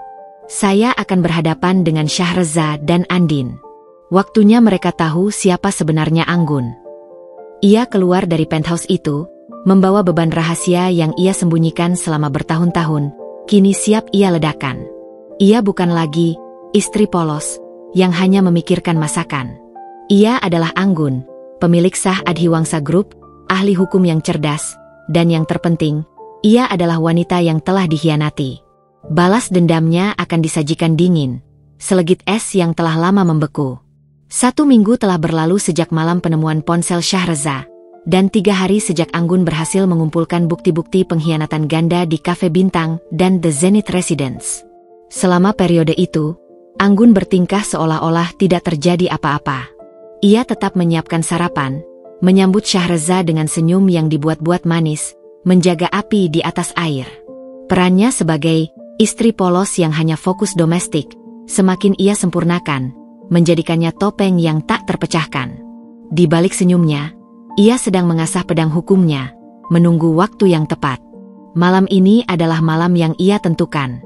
Saya akan berhadapan dengan Shahreza dan Andin. Waktunya mereka tahu siapa sebenarnya Anggun. Ia keluar dari penthouse itu, membawa beban rahasia yang ia sembunyikan selama bertahun-tahun, kini siap ia ledakan. Ia bukan lagi istri polos, yang hanya memikirkan masakan. Ia adalah Anggun, pemilik sah Adhiwangsa Group, ahli hukum yang cerdas, dan yang terpenting, ia adalah wanita yang telah dikhianati. Balas dendamnya akan disajikan dingin, selegit es yang telah lama membeku. 1 minggu telah berlalu sejak malam penemuan ponsel Shahreza, dan 3 hari sejak Anggun berhasil mengumpulkan bukti-bukti pengkhianatan ganda di Cafe Bintang dan The Zenith Residence. Selama periode itu, Anggun bertingkah seolah-olah tidak terjadi apa-apa. Ia tetap menyiapkan sarapan, menyambut Shahreza dengan senyum yang dibuat-buat manis, menjaga api di atas air. Perannya sebagai istri polos yang hanya fokus domestik, semakin ia sempurnakan, menjadikannya topeng yang tak terpecahkan. Di balik senyumnya, ia sedang mengasah pedang hukumnya, menunggu waktu yang tepat. Malam ini adalah malam yang ia tentukan.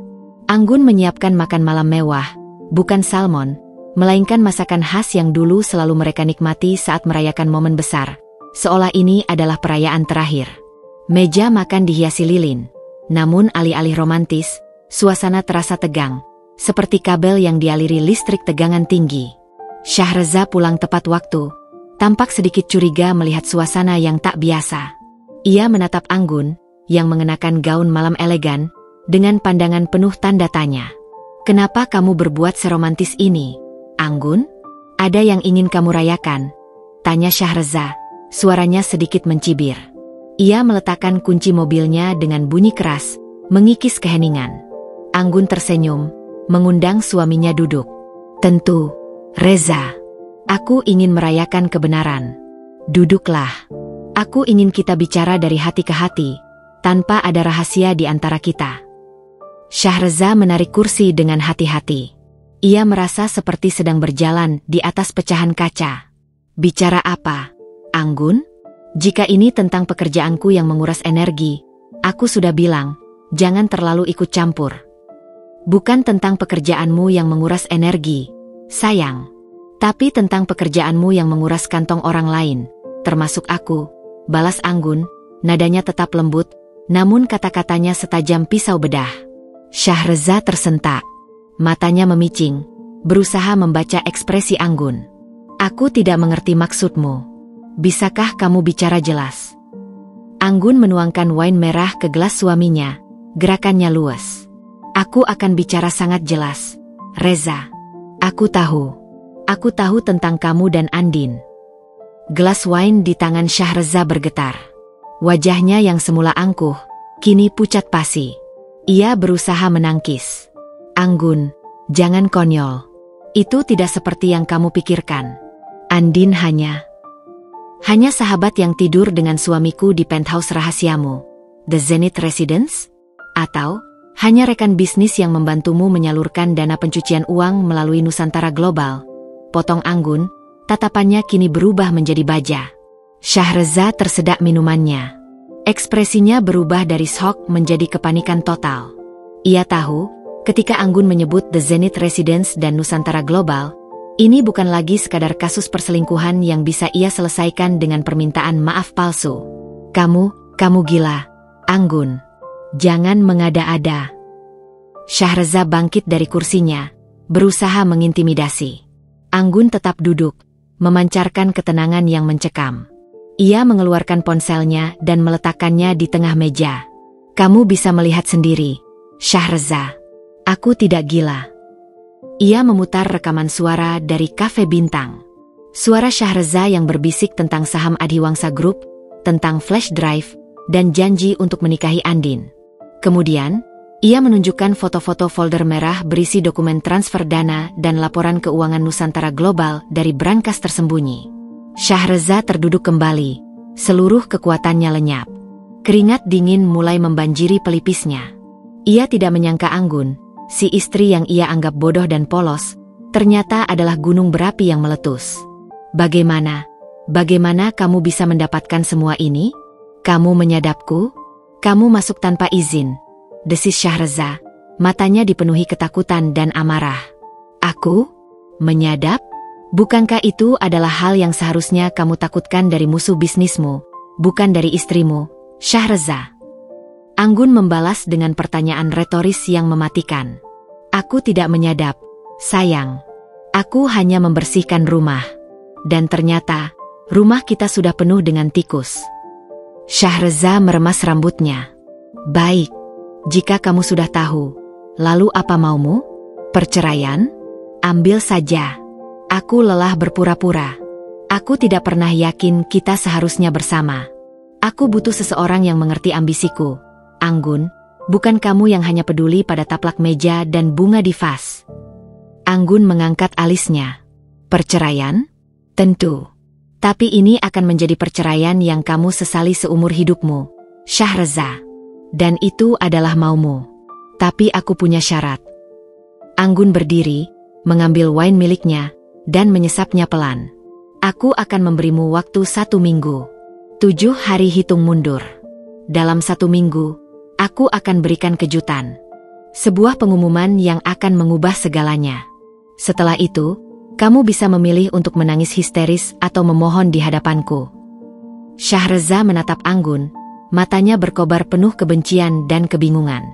Anggun menyiapkan makan malam mewah, bukan salmon, melainkan masakan khas yang dulu selalu mereka nikmati saat merayakan momen besar, seolah ini adalah perayaan terakhir. Meja makan dihiasi lilin, namun alih-alih romantis, suasana terasa tegang, seperti kabel yang dialiri listrik tegangan tinggi. Shahreza pulang tepat waktu, tampak sedikit curiga melihat suasana yang tak biasa. Ia menatap Anggun, yang mengenakan gaun malam elegan, dengan pandangan penuh tanda tanya. "Kenapa kamu berbuat seromantis ini, Anggun? Ada yang ingin kamu rayakan?" tanya Shahreza, suaranya sedikit mencibir. Ia meletakkan kunci mobilnya dengan bunyi keras, mengikis keheningan. Anggun tersenyum, mengundang suaminya duduk. "Tentu, Reza. Aku ingin merayakan kebenaran. Duduklah. Aku ingin kita bicara dari hati ke hati, tanpa ada rahasia di antara kita." Shahreza menarik kursi dengan hati-hati. Ia merasa seperti sedang berjalan di atas pecahan kaca. "Bicara apa, Anggun? Jika ini tentang pekerjaanku yang menguras energi, aku sudah bilang, jangan terlalu ikut campur." "Bukan tentang pekerjaanmu yang menguras energi, sayang. Tapi tentang pekerjaanmu yang menguras kantong orang lain, termasuk aku," balas Anggun, nadanya tetap lembut, namun kata-katanya setajam pisau bedah. Shahreza tersentak. Matanya memicing, berusaha membaca ekspresi Anggun. "Aku tidak mengerti maksudmu. Bisakah kamu bicara jelas?" Anggun menuangkan wine merah ke gelas suaminya, gerakannya luas. "Aku akan bicara sangat jelas, Reza. Aku tahu tentang kamu dan Andin." Gelas wine di tangan Shahreza bergetar. Wajahnya yang semula angkuh, kini pucat pasi. Ia berusaha menangkis. "Anggun, jangan konyol. Itu tidak seperti yang kamu pikirkan. Andin hanya sahabat yang tidur dengan suamiku di penthouse rahasiamu, The Zenith Residence? Atau hanya rekan bisnis yang membantumu menyalurkan dana pencucian uang melalui Nusantara Global?" potong Anggun, tatapannya kini berubah menjadi baja. Shahreza tersedak minumannya. Ekspresinya berubah dari shock menjadi kepanikan total. Ia tahu, ketika Anggun menyebut The Zenith Residence dan Nusantara Global, ini bukan lagi sekadar kasus perselingkuhan yang bisa ia selesaikan dengan permintaan maaf palsu. Kamu gila, Anggun. Jangan mengada-ada." Shahreza bangkit dari kursinya, berusaha mengintimidasi. Anggun tetap duduk, memancarkan ketenangan yang mencekam. Ia mengeluarkan ponselnya dan meletakkannya di tengah meja. "Kamu bisa melihat sendiri, Shahreza. Aku tidak gila." Ia memutar rekaman suara dari Cafe Bintang. Suara Shahreza yang berbisik tentang saham Adhiwangsa Group, tentang flash drive, dan janji untuk menikahi Andin. Kemudian, ia menunjukkan foto-foto folder merah berisi dokumen transfer dana dan laporan keuangan Nusantara Global dari brankas tersembunyi. Shahreza terduduk kembali, seluruh kekuatannya lenyap. Keringat dingin mulai membanjiri pelipisnya. Ia tidak menyangka Anggun, si istri yang ia anggap bodoh dan polos, ternyata adalah gunung berapi yang meletus. Bagaimana kamu bisa mendapatkan semua ini? Kamu menyadapku? Kamu masuk tanpa izin," desis Shahreza, matanya dipenuhi ketakutan dan amarah. "Aku? Menyadap? Bukankah itu adalah hal yang seharusnya kamu takutkan dari musuh bisnismu, bukan dari istrimu, Shahreza?" Anggun membalas dengan pertanyaan retoris yang mematikan. "Aku tidak menyadap, sayang. Aku hanya membersihkan rumah. Dan ternyata, rumah kita sudah penuh dengan tikus." Shahreza meremas rambutnya. "Baik, jika kamu sudah tahu, lalu apa maumu? Perceraian? Ambil saja. Aku lelah berpura-pura. Aku tidak pernah yakin kita seharusnya bersama. Aku butuh seseorang yang mengerti ambisiku. Anggun, bukan kamu yang hanya peduli pada taplak meja dan bunga di vas." Anggun mengangkat alisnya. "Perceraian? Tentu. Tapi ini akan menjadi perceraian yang kamu sesali seumur hidupmu, Shahreza. Dan itu adalah maumu. Tapi aku punya syarat." Anggun berdiri, mengambil wine miliknya, dan menyesapnya pelan. "Aku akan memberimu waktu 1 minggu. 7 hari hitung mundur. Dalam 1 minggu, Aku akan berikan kejutan. Sebuah pengumuman yang akan mengubah segalanya. Setelah itu, kamu bisa memilih untuk menangis histeris atau memohon di hadapanku. Shahreza menatap Anggun, matanya berkobar penuh kebencian dan kebingungan.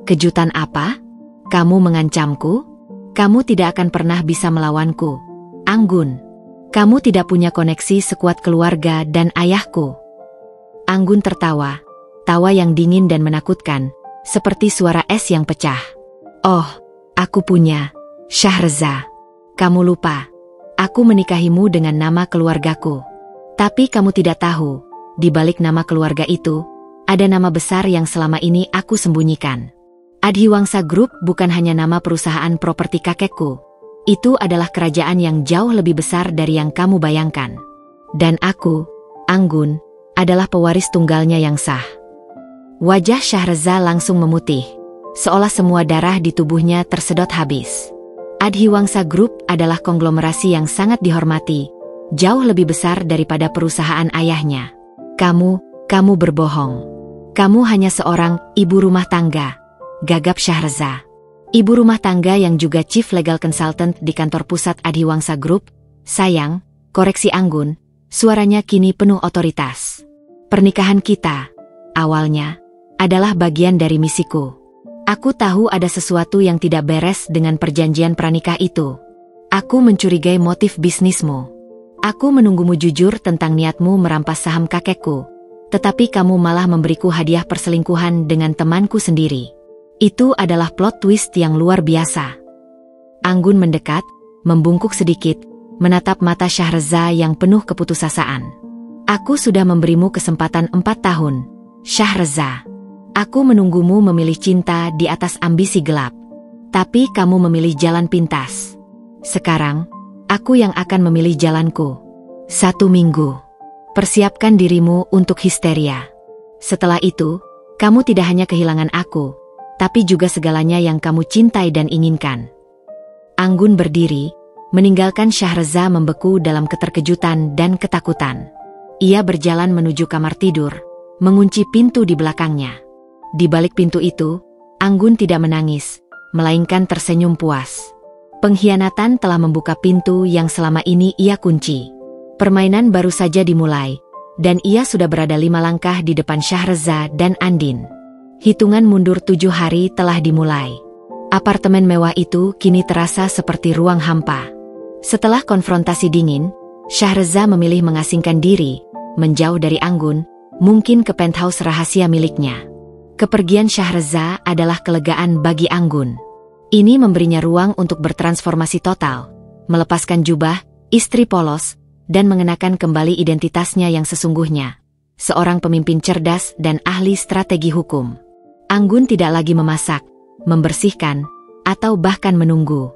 Kejutan apa? Kamu mengancamku? Kamu tidak akan pernah bisa melawanku. Anggun, kamu tidak punya koneksi sekuat keluarga dan ayahku. Anggun tertawa, tawa yang dingin dan menakutkan, seperti suara es yang pecah. Oh, aku punya. Shahreza, kamu lupa. Aku menikahimu dengan nama keluargaku. Tapi kamu tidak tahu, di balik nama keluarga itu, ada nama besar yang selama ini aku sembunyikan. Adhiwangsa Group bukan hanya nama perusahaan properti kakekku. Itu adalah kerajaan yang jauh lebih besar dari yang kamu bayangkan. Dan aku, Anggun, adalah pewaris tunggalnya yang sah. Wajah Shahreza langsung memutih, seolah semua darah di tubuhnya tersedot habis. Adhiwangsa Group adalah konglomerasi yang sangat dihormati, jauh lebih besar daripada perusahaan ayahnya. Kamu berbohong. Kamu hanya seorang ibu rumah tangga, gagap Shahreza. Ibu rumah tangga yang juga Chief Legal Consultant di kantor pusat Adhiwangsa Group. Sayang, koreksi Anggun, suaranya kini penuh otoritas. Pernikahan kita, awalnya, adalah bagian dari misiku. Aku tahu ada sesuatu yang tidak beres dengan perjanjian pranikah itu. Aku mencurigai motif bisnismu. Aku menunggumu jujur tentang niatmu merampas saham kakekku. Tetapi kamu malah memberiku hadiah perselingkuhan dengan temanku sendiri. Itu adalah plot twist yang luar biasa. Anggun mendekat, membungkuk sedikit, menatap mata Shahreza yang penuh keputusasaan. Aku sudah memberimu kesempatan 4 tahun, Shahreza. Aku menunggumu memilih cinta di atas ambisi gelap. Tapi kamu memilih jalan pintas. Sekarang, aku yang akan memilih jalanku. 1 minggu. Persiapkan dirimu untuk histeria. Setelah itu, kamu tidak hanya kehilangan aku, tapi juga segalanya yang kamu cintai dan inginkan. Anggun berdiri, meninggalkan Shahreza membeku dalam keterkejutan dan ketakutan. Ia berjalan menuju kamar tidur, mengunci pintu di belakangnya. Di balik pintu itu, Anggun tidak menangis, melainkan tersenyum puas. Pengkhianatan telah membuka pintu yang selama ini ia kunci. Permainan baru saja dimulai, dan ia sudah berada 5 langkah di depan Shahreza dan Andin. Hitungan mundur 7 hari telah dimulai. Apartemen mewah itu kini terasa seperti ruang hampa. Setelah konfrontasi dingin, Shahreza memilih mengasingkan diri, menjauh dari Anggun, mungkin ke penthouse rahasia miliknya. Kepergian Shahreza adalah kelegaan bagi Anggun. Ini memberinya ruang untuk bertransformasi total, melepaskan jubah, istri polos, dan mengenakan kembali identitasnya yang sesungguhnya. Seorang pemimpin cerdas dan ahli strategi hukum. Anggun tidak lagi memasak, membersihkan, atau bahkan menunggu.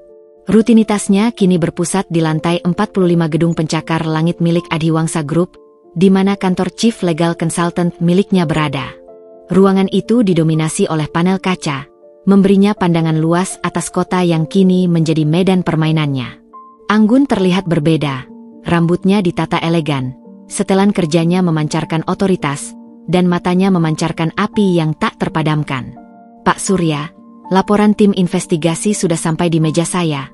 Rutinitasnya kini berpusat di lantai 45 gedung pencakar langit milik Adhiwangsa Group, di mana kantor Chief Legal Consultant miliknya berada. Ruangan itu didominasi oleh panel kaca, memberinya pandangan luas atas kota yang kini menjadi medan permainannya. Anggun terlihat berbeda, rambutnya ditata elegan, setelan kerjanya memancarkan otoritas, dan matanya memancarkan api yang tak terpadamkan. Pak Surya, laporan tim investigasi sudah sampai di meja saya,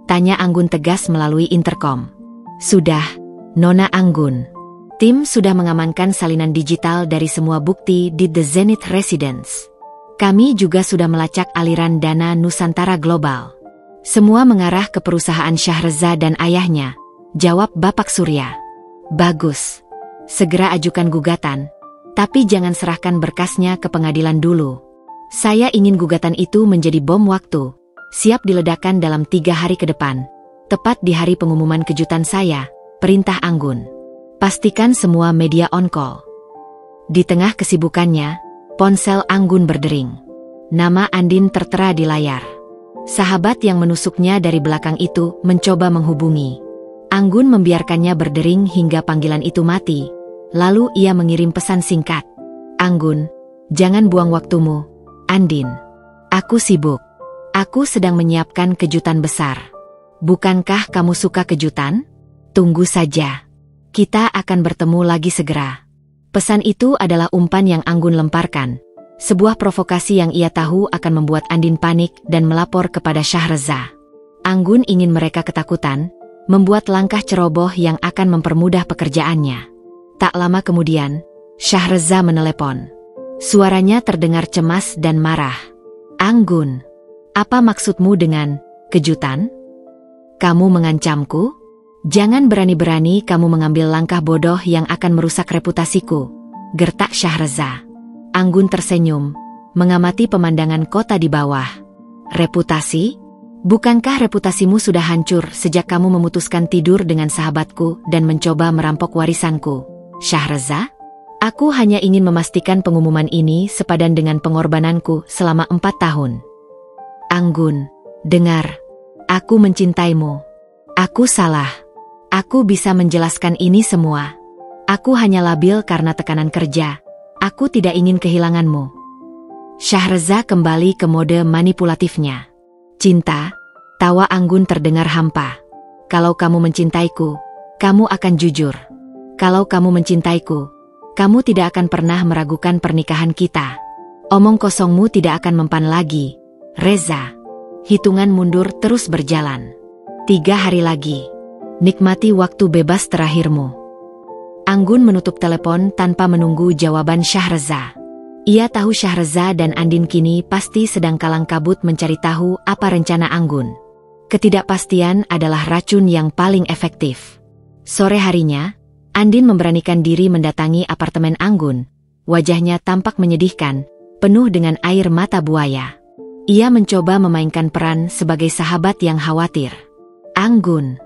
tanya Anggun tegas melalui interkom. Sudah, Nona Anggun. Tim sudah mengamankan salinan digital dari semua bukti di The Zenith Residence. Kami juga sudah melacak aliran dana Nusantara Global. Semua mengarah ke perusahaan Shahreza dan ayahnya, jawab Bapak Surya. Bagus. Segera ajukan gugatan, tapi jangan serahkan berkasnya ke pengadilan dulu. Saya ingin gugatan itu menjadi bom waktu, siap diledakkan dalam 3 hari ke depan, tepat di hari pengumuman kejutan saya, perintah Anggun. Pastikan semua media on call. Di tengah kesibukannya, ponsel Anggun berdering. Nama Andin tertera di layar. Sahabat yang menusuknya dari belakang itu mencoba menghubungi. Anggun membiarkannya berdering hingga panggilan itu mati. Lalu ia mengirim pesan singkat. Anggun, jangan buang waktumu. Andin, aku sibuk. Aku sedang menyiapkan kejutan besar. Bukankah kamu suka kejutan? Tunggu saja. Kita akan bertemu lagi segera. Pesan itu adalah umpan yang Anggun lemparkan, Sebuah provokasi yang ia tahu akan membuat Andin panik dan melapor kepada Shahreza. Anggun ingin mereka ketakutan, membuat langkah ceroboh yang akan mempermudah pekerjaannya. Tak lama kemudian, Shahreza menelepon. Suaranya terdengar cemas dan marah. Anggun, apa maksudmu dengan kejutan? Kamu mengancamku? Jangan berani-berani kamu mengambil langkah bodoh yang akan merusak reputasiku, gertak Shahreza. Anggun tersenyum, mengamati pemandangan kota di bawah. Reputasi? Bukankah reputasimu sudah hancur sejak kamu memutuskan tidur dengan sahabatku dan mencoba merampok warisanku, Shahreza? Aku hanya ingin memastikan pengumuman ini sepadan dengan pengorbananku selama 4 tahun. Anggun, dengar. Aku mencintaimu. Aku salah. Aku bisa menjelaskan ini semua. Aku hanya labil karena tekanan kerja. Aku tidak ingin kehilanganmu. Shahreza kembali ke mode manipulatifnya. Cinta, tawa Anggun terdengar hampa. Kalau kamu mencintaiku, kamu akan jujur. Kalau kamu mencintaiku, kamu tidak akan pernah meragukan pernikahan kita. Omong kosongmu tidak akan mempan lagi, Reza. Hitungan mundur terus berjalan. 3 hari lagi. Nikmati waktu bebas terakhirmu. Anggun menutup telepon tanpa menunggu jawaban Shahreza. Ia tahu Shahreza dan Andin kini pasti sedang kalang kabut mencari tahu apa rencana Anggun. Ketidakpastian adalah racun yang paling efektif. Sore harinya, Andin memberanikan diri mendatangi apartemen Anggun. Wajahnya tampak menyedihkan, penuh dengan air mata buaya. Ia mencoba memainkan peran sebagai sahabat yang khawatir. Anggun,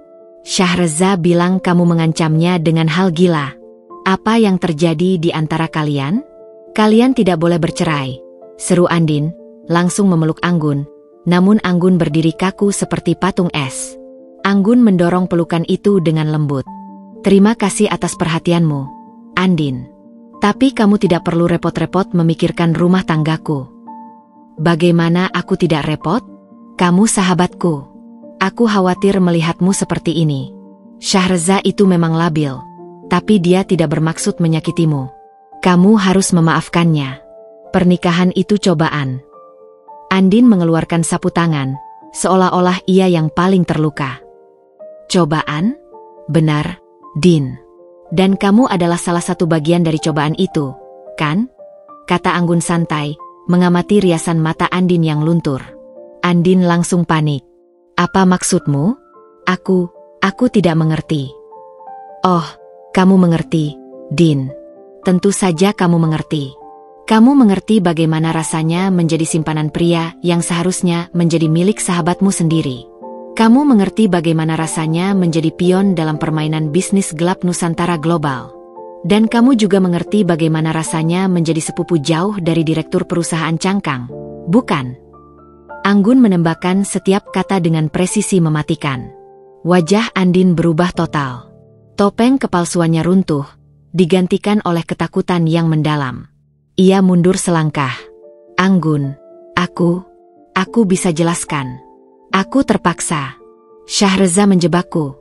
Shahreza bilang kamu mengancamnya dengan hal gila. Apa yang terjadi di antara kalian? Kalian tidak boleh bercerai, seru Andin, langsung memeluk Anggun. Namun Anggun berdiri kaku seperti patung es. Anggun mendorong pelukan itu dengan lembut. Terima kasih atas perhatianmu, Andin. Tapi kamu tidak perlu repot-repot memikirkan rumah tanggaku. Bagaimana aku tidak repot? Kamu sahabatku. Aku khawatir melihatmu seperti ini. Shahreza itu memang labil, tapi dia tidak bermaksud menyakitimu. Kamu harus memaafkannya. Pernikahan itu cobaan. Andin mengeluarkan sapu tangan, seolah-olah ia yang paling terluka. Cobaan? Benar, Din. Dan kamu adalah salah satu bagian dari cobaan itu, kan? Kata Anggun santai, mengamati riasan mata Andin yang luntur. Andin langsung panik. Apa maksudmu? Aku tidak mengerti. Oh, kamu mengerti, Din. Tentu saja kamu mengerti. Kamu mengerti bagaimana rasanya menjadi simpanan pria yang seharusnya menjadi milik sahabatmu sendiri. Kamu mengerti bagaimana rasanya menjadi pion dalam permainan bisnis gelap Nusantara global. Dan kamu juga mengerti bagaimana rasanya menjadi sepupu jauh dari direktur perusahaan cangkang, bukan? Anggun menembakkan setiap kata dengan presisi mematikan. Wajah Andin berubah total. Topeng kepalsuannya runtuh, digantikan oleh ketakutan yang mendalam. Ia mundur selangkah. Anggun, aku bisa jelaskan. Aku terpaksa. Shahreza menjebakku.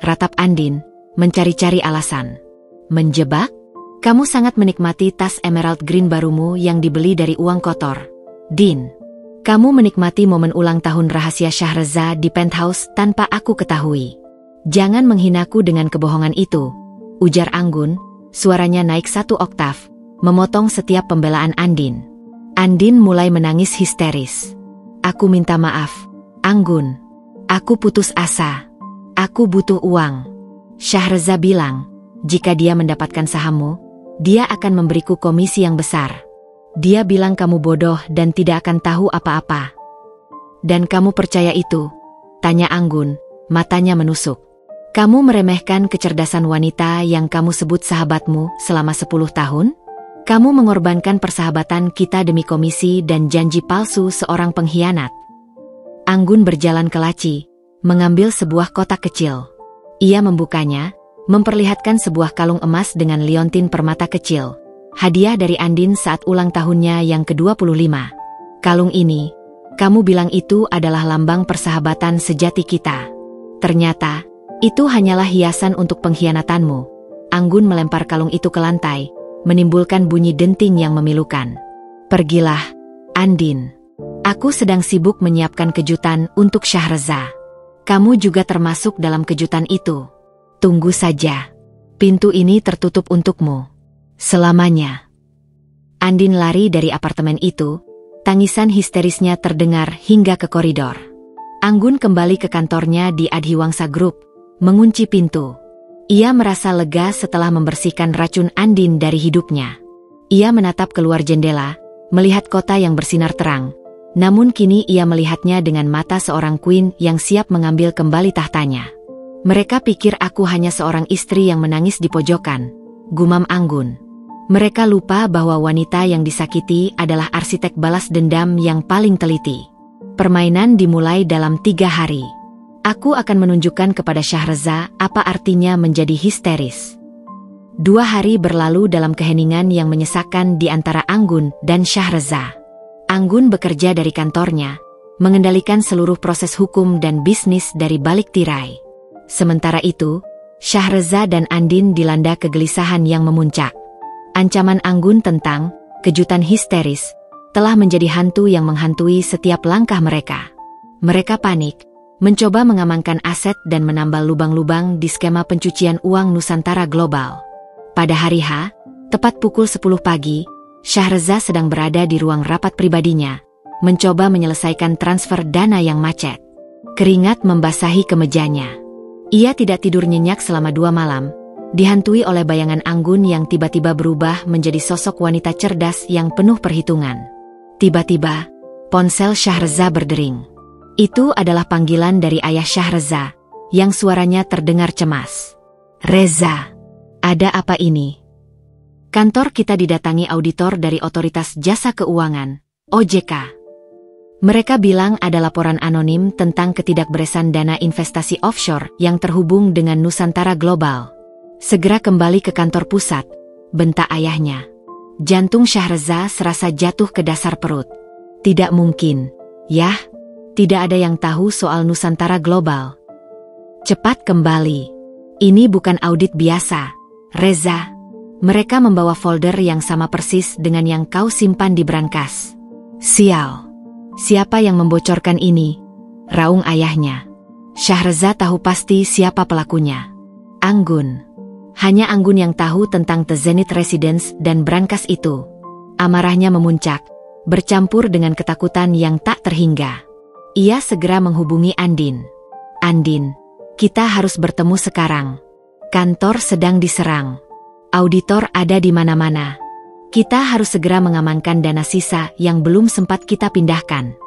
Ratap Andin, mencari-cari alasan. Menjebak? Kamu sangat menikmati tas emerald green barumu yang dibeli dari uang kotor, Din. Kamu menikmati momen ulang tahun rahasia Shahreza di penthouse tanpa aku ketahui. Jangan menghinaku dengan kebohongan itu, ujar Anggun, suaranya naik 1 oktav, memotong setiap pembelaan Andin. Andin mulai menangis histeris. Aku minta maaf, Anggun. Aku putus asa. Aku butuh uang. Shahreza bilang, jika dia mendapatkan sahammu, dia akan memberiku komisi yang besar. Dia bilang kamu bodoh dan tidak akan tahu apa-apa. Dan kamu percaya itu? Tanya Anggun, matanya menusuk. Kamu meremehkan kecerdasan wanita yang kamu sebut sahabatmu selama 10 tahun? Kamu mengorbankan persahabatan kita demi komisi dan janji palsu seorang pengkhianat. Anggun berjalan ke laci, mengambil sebuah kotak kecil. Ia membukanya, memperlihatkan sebuah kalung emas dengan liontin permata kecil. Hadiah dari Andin saat ulang tahunnya yang ke-25. Kalung ini, kamu bilang itu adalah lambang persahabatan sejati kita. Ternyata, itu hanyalah hiasan untuk pengkhianatanmu. Anggun melempar kalung itu ke lantai, menimbulkan bunyi denting yang memilukan. Pergilah, Andin. Aku sedang sibuk menyiapkan kejutan untuk Shahreza. Kamu juga termasuk dalam kejutan itu. Tunggu saja. Pintu ini tertutup untukmu. Selamanya. Andin lari dari apartemen itu. Tangisan histerisnya terdengar hingga ke koridor. Anggun kembali ke kantornya di Adhiwangsa Group, mengunci pintu. Ia merasa lega setelah membersihkan racun Andin dari hidupnya. Ia menatap keluar jendela, melihat kota yang bersinar terang. Namun kini ia melihatnya dengan mata seorang queen yang siap mengambil kembali tahtanya. Mereka pikir aku hanya seorang istri yang menangis di pojokan, gumam Anggun. Mereka lupa bahwa wanita yang disakiti adalah arsitek balas dendam yang paling teliti. Permainan dimulai dalam 3 hari. Aku akan menunjukkan kepada Shahreza apa artinya menjadi histeris. 2 hari berlalu dalam keheningan yang menyesakkan di antara Anggun dan Shahreza. Anggun bekerja dari kantornya, mengendalikan seluruh proses hukum dan bisnis dari balik tirai. Sementara itu, Shahreza dan Andin dilanda kegelisahan yang memuncak. Ancaman Anggun tentang kejutan histeris telah menjadi hantu yang menghantui setiap langkah mereka. Mereka panik, mencoba mengamankan aset dan menambal lubang-lubang di skema pencucian uang Nusantara Global. Pada hari H, tepat pukul 10 pagi, Shahreza sedang berada di ruang rapat pribadinya, mencoba menyelesaikan transfer dana yang macet. Keringat membasahi kemejanya. Ia tidak tidur nyenyak selama 2 malam, dihantui oleh bayangan Anggun yang tiba-tiba berubah menjadi sosok wanita cerdas yang penuh perhitungan. Tiba-tiba, ponsel Shahreza berdering. Itu adalah panggilan dari ayah Shahreza, yang suaranya terdengar cemas. Reza, ada apa ini? Kantor kita didatangi auditor dari Otoritas Jasa Keuangan, OJK. Mereka bilang ada laporan anonim tentang ketidakberesan dana investasi offshore yang terhubung dengan Nusantara Global. Segera kembali ke kantor pusat, bentak ayahnya. Jantung Shahreza serasa jatuh ke dasar perut. Tidak mungkin, yah. Tidak ada yang tahu soal Nusantara Global. Cepat kembali. Ini bukan audit biasa, Reza. Mereka membawa folder yang sama persis dengan yang kau simpan di brankas. Sial. Siapa yang membocorkan ini? Raung ayahnya. Shahreza tahu pasti siapa pelakunya. Anggun. Hanya Anggun yang tahu tentang The Zenith Residence dan brankas itu. Amarahnya memuncak, bercampur dengan ketakutan yang tak terhingga. Ia segera menghubungi Andin. Andin, kita harus bertemu sekarang. Kantor sedang diserang. Auditor ada di mana-mana. Kita harus segera mengamankan dana sisa yang belum sempat kita pindahkan.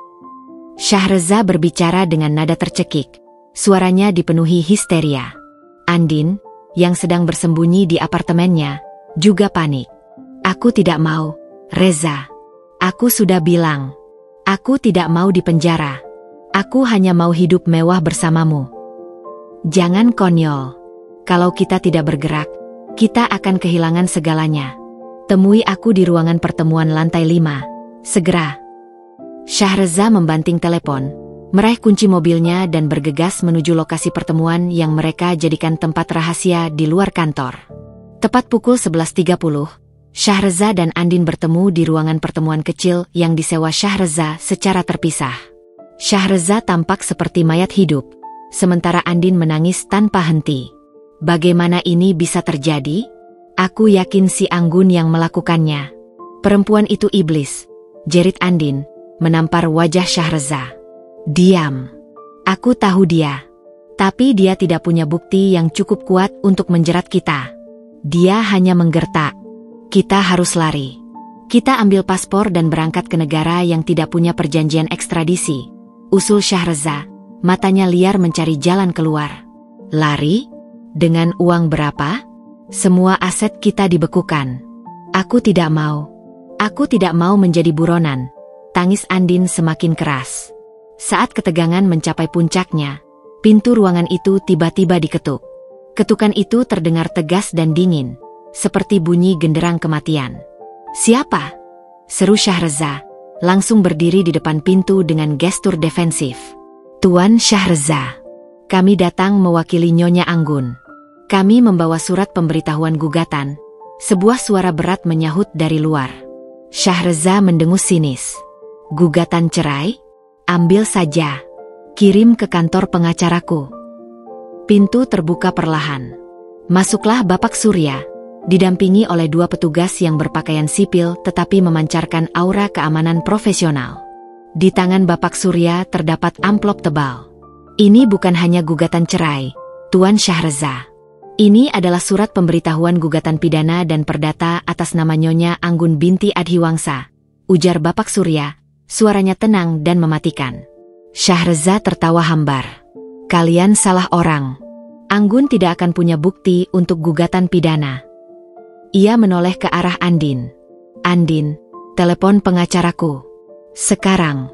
Shahreza berbicara dengan nada tercekik. Suaranya dipenuhi histeria. Andin, yang sedang bersembunyi di apartemennya, juga panik. Aku tidak mau, Reza. Aku sudah bilang. Aku tidak mau dipenjara. Aku hanya mau hidup mewah bersamamu. Jangan konyol. Kalau kita tidak bergerak, kita akan kehilangan segalanya. Temui aku di ruangan pertemuan lantai 5. Segera. Shahreza membanting telepon, meraih kunci mobilnya dan bergegas menuju lokasi pertemuan yang mereka jadikan tempat rahasia di luar kantor. Tepat pukul 11.30, Shahreza dan Andin bertemu di ruangan pertemuan kecil yang disewa Shahreza secara terpisah. Shahreza tampak seperti mayat hidup, sementara Andin menangis tanpa henti. Bagaimana ini bisa terjadi? Aku yakin si Anggun yang melakukannya. Perempuan itu iblis, jerit Andin, menampar wajah Shahreza. Diam. Aku tahu dia. Tapi dia tidak punya bukti yang cukup kuat untuk menjerat kita. Dia hanya menggertak. Kita harus lari. Kita ambil paspor dan berangkat ke negara yang tidak punya perjanjian ekstradisi. Usul Shahreza, matanya liar mencari jalan keluar. Lari? Dengan uang berapa? Semua aset kita dibekukan. Aku tidak mau. Aku tidak mau menjadi buronan. Tangis Andin semakin keras. Saat ketegangan mencapai puncaknya, pintu ruangan itu tiba-tiba diketuk. Ketukan itu terdengar tegas dan dingin, seperti bunyi genderang kematian. Siapa? Seru Shahreza, langsung berdiri di depan pintu dengan gestur defensif. Tuan Shahreza, kami datang mewakili Nyonya Anggun. Kami membawa surat pemberitahuan gugatan. Sebuah suara berat menyahut dari luar. Syahreza mendengus sinis. Gugatan cerai? Ambil saja. Kirim ke kantor pengacaraku. Pintu terbuka perlahan. Masuklah Bapak Surya, didampingi oleh 2 petugas yang berpakaian sipil tetapi memancarkan aura keamanan profesional. Di tangan Bapak Surya terdapat amplop tebal. Ini bukan hanya gugatan cerai, Tuan Syahreza. Ini adalah surat pemberitahuan gugatan pidana dan perdata atas nama Nyonya Anggun binti Adhiwangsa, ujar Bapak Surya, suaranya tenang dan mematikan. Syahreza tertawa hambar. Kalian salah orang. Anggun tidak akan punya bukti untuk gugatan pidana. Ia menoleh ke arah Andin. Andin, telepon pengacaraku. Sekarang.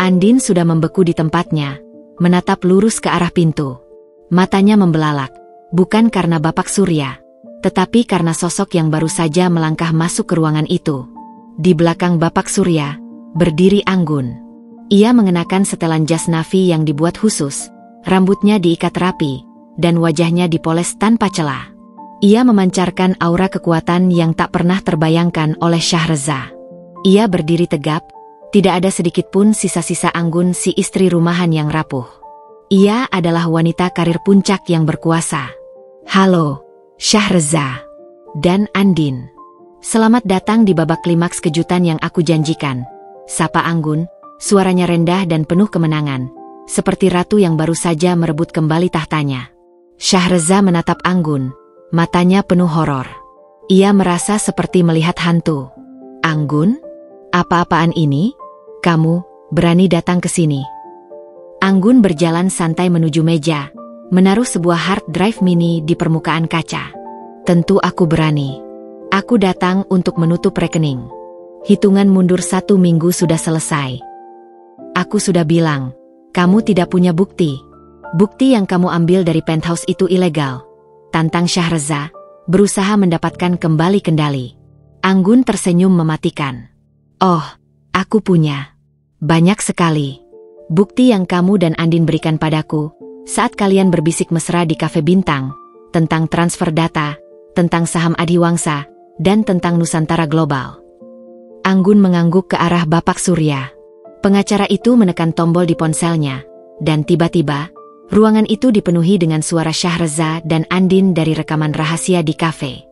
Andin sudah membeku di tempatnya, menatap lurus ke arah pintu. Matanya membelalak, bukan karena Bapak Surya, tetapi karena sosok yang baru saja melangkah masuk ke ruangan itu. Di belakang Bapak Surya, berdiri Anggun. Ia mengenakan setelan jas Navy yang dibuat khusus, rambutnya diikat rapi, dan wajahnya dipoles tanpa celah. Ia memancarkan aura kekuatan yang tak pernah terbayangkan oleh Syahreza. Ia berdiri tegap, tidak ada sedikit pun sisa-sisa Anggun si istri rumahan yang rapuh. Ia adalah wanita karir puncak yang berkuasa. Halo, Syahreza dan Andin. Selamat datang di babak klimaks kejutan yang aku janjikan. Sapa Anggun, suaranya rendah dan penuh kemenangan, seperti ratu yang baru saja merebut kembali tahtanya. Syahreza menatap Anggun, matanya penuh horor. Ia merasa seperti melihat hantu. Anggun? Apa-apaan ini? Kamu berani datang ke sini? Anggun berjalan santai menuju meja, menaruh sebuah hard drive mini di permukaan kaca. Tentu aku berani. Aku datang untuk menutup rekening. Hitungan mundur 1 minggu sudah selesai. Aku sudah bilang, kamu tidak punya bukti. Bukti yang kamu ambil dari penthouse itu ilegal. Tantang Syahreza, berusaha mendapatkan kembali kendali. Anggun tersenyum mematikan. Oh, aku punya. Banyak sekali. Bukti yang kamu dan Andin berikan padaku, saat kalian berbisik mesra di Cafe Bintang, tentang transfer data, tentang saham Adhiwangsa, dan tentang Nusantara Global. Anggun mengangguk ke arah Bapak Surya. Pengacara itu menekan tombol di ponselnya, dan tiba-tiba, ruangan itu dipenuhi dengan suara Syahreza dan Andin dari rekaman rahasia di kafe.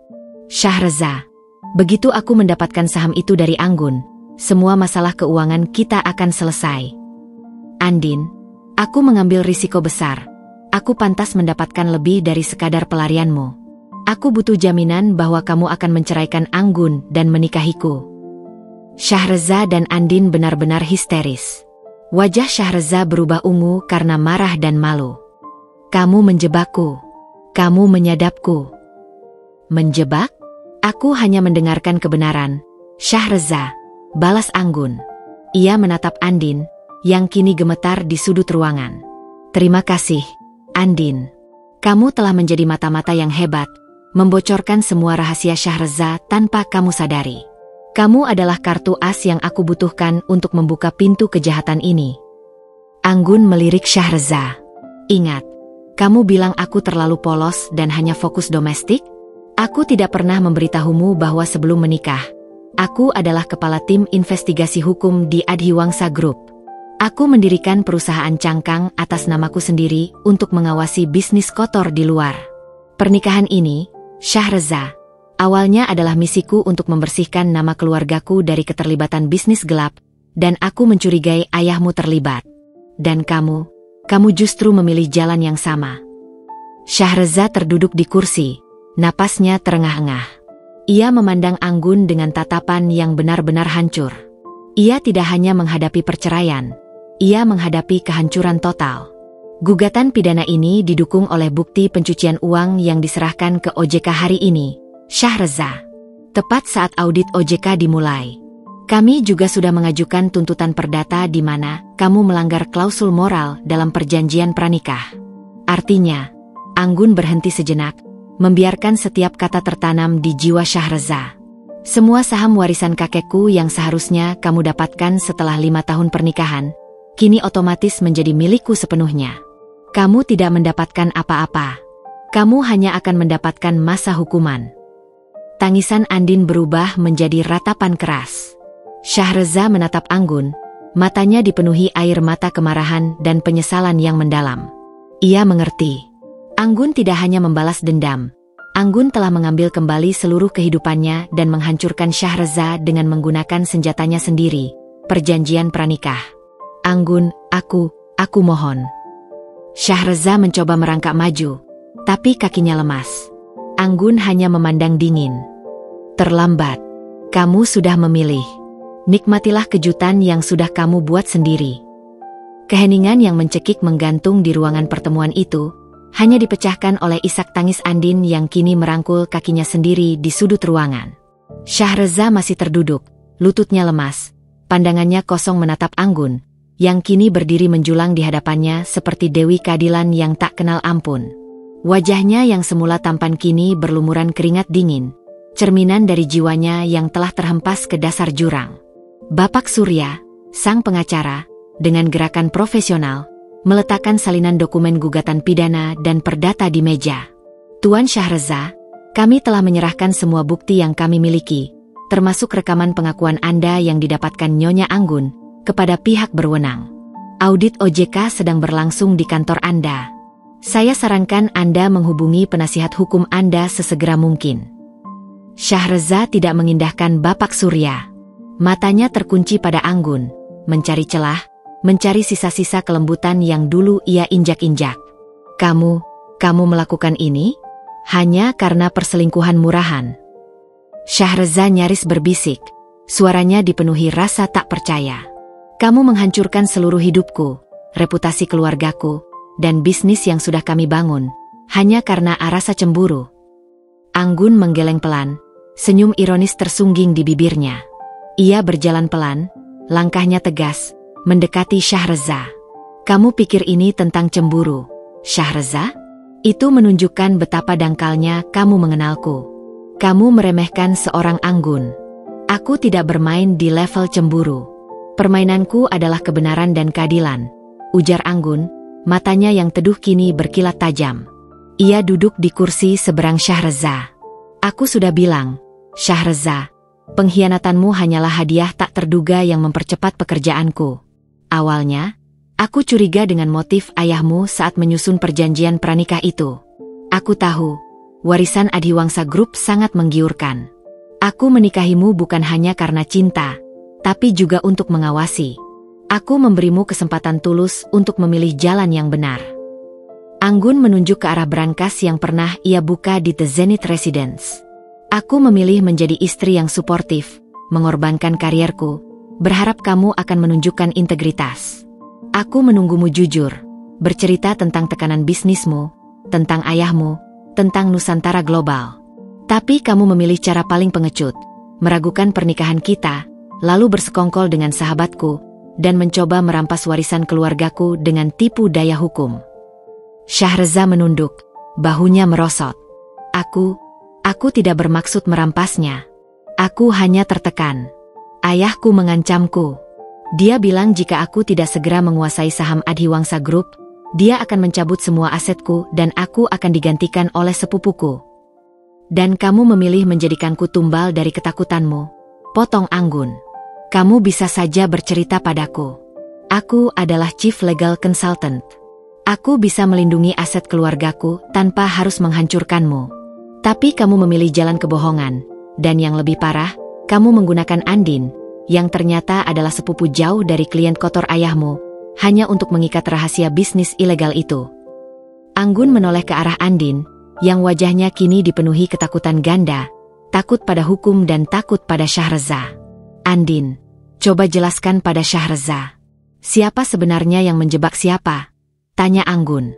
Syahreza, begitu aku mendapatkan saham itu dari Anggun, semua masalah keuangan kita akan selesai. Andin, aku mengambil risiko besar. Aku pantas mendapatkan lebih dari sekadar pelarianmu. Aku butuh jaminan bahwa kamu akan menceraikan Anggun dan menikahiku. Syahreza dan Andin benar-benar histeris. Wajah Syahreza berubah ungu karena marah dan malu. Kamu menjebakku. Kamu menyadapku. Menjebak? Aku hanya mendengarkan kebenaran. Syahreza, balas Anggun. Ia menatap Andin, yang kini gemetar di sudut ruangan. Terima kasih, Andin. Kamu telah menjadi mata-mata yang hebat, membocorkan semua rahasia Syahreza tanpa kamu sadari. Kamu adalah kartu as yang aku butuhkan untuk membuka pintu kejahatan ini. Anggun melirik Syahreza. Ingat, kamu bilang aku terlalu polos dan hanya fokus domestik? Aku tidak pernah memberitahumu bahwa sebelum menikah, aku adalah kepala tim investigasi hukum di Adhiwangsa Group. Aku mendirikan perusahaan cangkang atas namaku sendiri untuk mengawasi bisnis kotor di luar. Pernikahan ini, Syahreza, awalnya adalah misiku untuk membersihkan nama keluargaku dari keterlibatan bisnis gelap, dan aku mencurigai ayahmu terlibat. Dan kamu justru memilih jalan yang sama. Syahreza terduduk di kursi, napasnya terengah-engah. Ia memandang Anggun dengan tatapan yang benar-benar hancur. Ia tidak hanya menghadapi perceraian, ia menghadapi kehancuran total. Gugatan pidana ini didukung oleh bukti pencucian uang yang diserahkan ke OJK hari ini. Syahreza, tepat saat audit OJK dimulai, kami juga sudah mengajukan tuntutan perdata di mana kamu melanggar klausul moral dalam perjanjian pranikah. Artinya, Anggun berhenti sejenak, membiarkan setiap kata tertanam di jiwa Syahreza. Semua saham warisan kakekku yang seharusnya kamu dapatkan setelah 5 tahun pernikahan, kini otomatis menjadi milikku sepenuhnya. Kamu tidak mendapatkan apa-apa. Kamu hanya akan mendapatkan masa hukuman. Tangisan Andin berubah menjadi ratapan keras. Shahreza menatap Anggun, matanya dipenuhi air mata kemarahan dan penyesalan yang mendalam. Ia mengerti. Anggun tidak hanya membalas dendam. Anggun telah mengambil kembali seluruh kehidupannya dan menghancurkan Shahreza dengan menggunakan senjatanya sendiri, perjanjian pranikah. Anggun, aku mohon. Shahreza mencoba merangkak maju, tapi kakinya lemas. Anggun hanya memandang dingin. Terlambat. Kamu sudah memilih. Nikmatilah kejutan yang sudah kamu buat sendiri. Keheningan yang mencekik menggantung di ruangan pertemuan itu, hanya dipecahkan oleh isak tangis Andin yang kini merangkul kakinya sendiri di sudut ruangan. Shahreza masih terduduk, lututnya lemas, pandangannya kosong menatap Anggun, yang kini berdiri menjulang di hadapannya seperti Dewi Keadilan yang tak kenal ampun. Wajahnya yang semula tampan kini berlumuran keringat dingin, cerminan dari jiwanya yang telah terhempas ke dasar jurang. Bapak Surya, sang pengacara, dengan gerakan profesional, meletakkan salinan dokumen gugatan pidana dan perdata di meja. Tuan Shahreza, kami telah menyerahkan semua bukti yang kami miliki, termasuk rekaman pengakuan Anda yang didapatkan Nyonya Anggun, kepada pihak berwenang. Audit OJK sedang berlangsung di kantor Anda. Saya sarankan Anda menghubungi penasihat hukum Anda sesegera mungkin. Shahreza tidak mengindahkan Bapak Surya. Matanya terkunci pada Anggun, mencari celah, mencari sisa-sisa kelembutan yang dulu ia injak-injak. Kamu melakukan ini? Hanya karena perselingkuhan murahan. Shahreza nyaris berbisik, suaranya dipenuhi rasa tak percaya. Kamu menghancurkan seluruh hidupku, reputasi keluargaku, dan bisnis yang sudah kami bangun, hanya karena rasa cemburu. Anggun menggeleng pelan, senyum ironis tersungging di bibirnya. Ia berjalan pelan, langkahnya tegas, mendekati Shahreza. Kamu pikir ini tentang cemburu, Shahreza? Itu menunjukkan betapa dangkalnya kamu mengenalku. Kamu meremehkan seorang Anggun. Aku tidak bermain di level cemburu. Permainanku adalah kebenaran dan keadilan, ujar Anggun, matanya yang teduh kini berkilat tajam. Ia duduk di kursi seberang Shahreza. Aku sudah bilang, Shahreza, pengkhianatanmu hanyalah hadiah tak terduga yang mempercepat pekerjaanku. Awalnya, aku curiga dengan motif ayahmu saat menyusun perjanjian pranikah itu. Aku tahu, warisan Adhiwangsa Group sangat menggiurkan. Aku menikahimu bukan hanya karena cinta, tapi juga untuk mengawasi. Aku memberimu kesempatan tulus untuk memilih jalan yang benar. Anggun menunjuk ke arah brankas yang pernah ia buka di The Zenith Residence. Aku memilih menjadi istri yang suportif, mengorbankan karierku, berharap kamu akan menunjukkan integritas. Aku menunggumu jujur, bercerita tentang tekanan bisnismu, tentang ayahmu, tentang Nusantara Global. Tapi kamu memilih cara paling pengecut, meragukan pernikahan kita, lalu bersekongkol dengan sahabatku, dan mencoba merampas warisan keluargaku dengan tipu daya hukum. Shahreza menunduk, bahunya merosot. Aku tidak bermaksud merampasnya. Aku hanya tertekan. Ayahku mengancamku. Dia bilang jika aku tidak segera menguasai saham Adhiwangsa Group, dia akan mencabut semua asetku dan aku akan digantikan oleh sepupuku. Dan kamu memilih menjadikanku tumbal dari ketakutanmu, potong Anggun. Kamu bisa saja bercerita padaku. Aku adalah Chief Legal Consultant. Aku bisa melindungi aset keluargaku tanpa harus menghancurkanmu. Tapi kamu memilih jalan kebohongan, dan yang lebih parah, kamu menggunakan Andin, yang ternyata adalah sepupu jauh dari klien kotor ayahmu, hanya untuk mengikat rahasia bisnis ilegal itu. Anggun menoleh ke arah Andin, yang wajahnya kini dipenuhi ketakutan ganda, takut pada hukum dan takut pada Shahreza. Andin, coba jelaskan pada Shahreza. Siapa sebenarnya yang menjebak siapa? Tanya Anggun.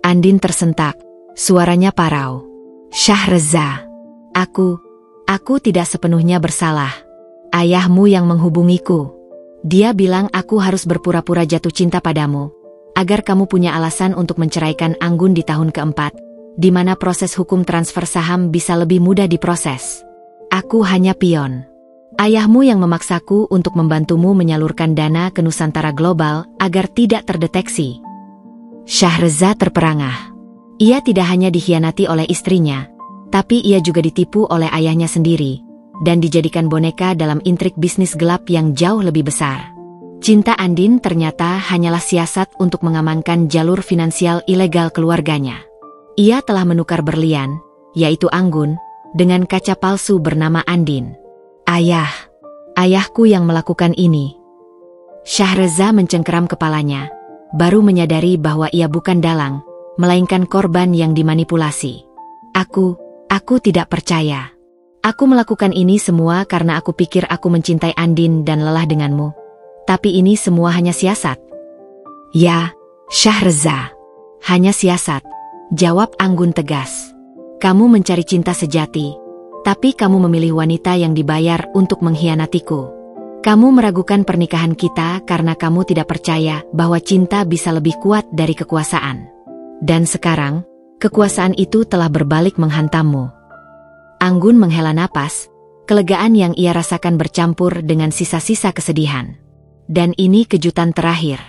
Andin tersentak, suaranya parau. Shahreza, aku tidak sepenuhnya bersalah. Ayahmu yang menghubungiku. Dia bilang aku harus berpura-pura jatuh cinta padamu, agar kamu punya alasan untuk menceraikan Anggun di tahun keempat, di mana proses hukum transfer saham bisa lebih mudah diproses. Aku hanya pion. Ayahmu yang memaksaku untuk membantumu menyalurkan dana ke Nusantara Global agar tidak terdeteksi. Shahreza terperangah. Ia tidak hanya dikhianati oleh istrinya, Tapi ia juga ditipu oleh ayahnya sendiri, dan dijadikan boneka dalam intrik bisnis gelap yang jauh lebih besar. Cinta Andin ternyata hanyalah siasat untuk mengamankan jalur finansial ilegal keluarganya. Ia telah menukar berlian, yaitu anggun, dengan kaca palsu bernama Andin. Ayahku yang melakukan ini. Shahreza mencengkeram kepalanya, baru menyadari bahwa ia bukan dalang, melainkan korban yang dimanipulasi. Aku tidak percaya. Aku melakukan ini semua karena aku pikir aku mencintai Andin dan lelah denganmu. Tapi ini semua hanya siasat. Ya, Shahreza, hanya siasat, jawab Anggun tegas. Kamu mencari cinta sejati, tapi kamu memilih wanita yang dibayar untuk mengkhianatiku. Kamu meragukan pernikahan kita karena kamu tidak percaya bahwa cinta bisa lebih kuat dari kekuasaan. Dan sekarang, kekuasaan itu telah berbalik menghantammu. Anggun menghela napas, kelegaan yang ia rasakan bercampur dengan sisa-sisa kesedihan. Dan ini kejutan terakhir.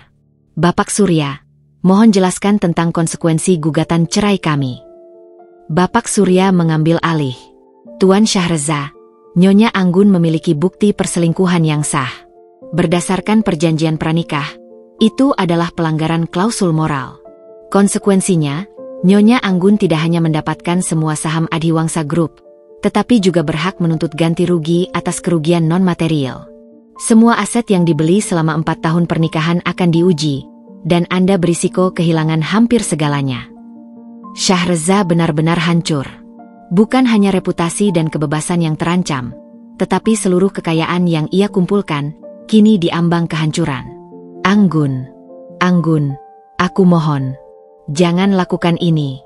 Bapak Surya, mohon jelaskan tentang konsekuensi gugatan cerai kami. Bapak Surya mengambil alih. Tuan Shahreza, Nyonya Anggun memiliki bukti perselingkuhan yang sah. Berdasarkan perjanjian pranikah, itu adalah pelanggaran klausul moral. Konsekuensinya, Nyonya Anggun tidak hanya mendapatkan semua saham Adhiwangsa Group, tetapi juga berhak menuntut ganti rugi atas kerugian non-material. Semua aset yang dibeli selama 4 tahun pernikahan akan diuji, dan Anda berisiko kehilangan hampir segalanya. Shahreza benar-benar hancur. Bukan hanya reputasi dan kebebasan yang terancam, tetapi seluruh kekayaan yang ia kumpulkan, kini diambang kehancuran. Anggun, aku mohon. Jangan lakukan ini.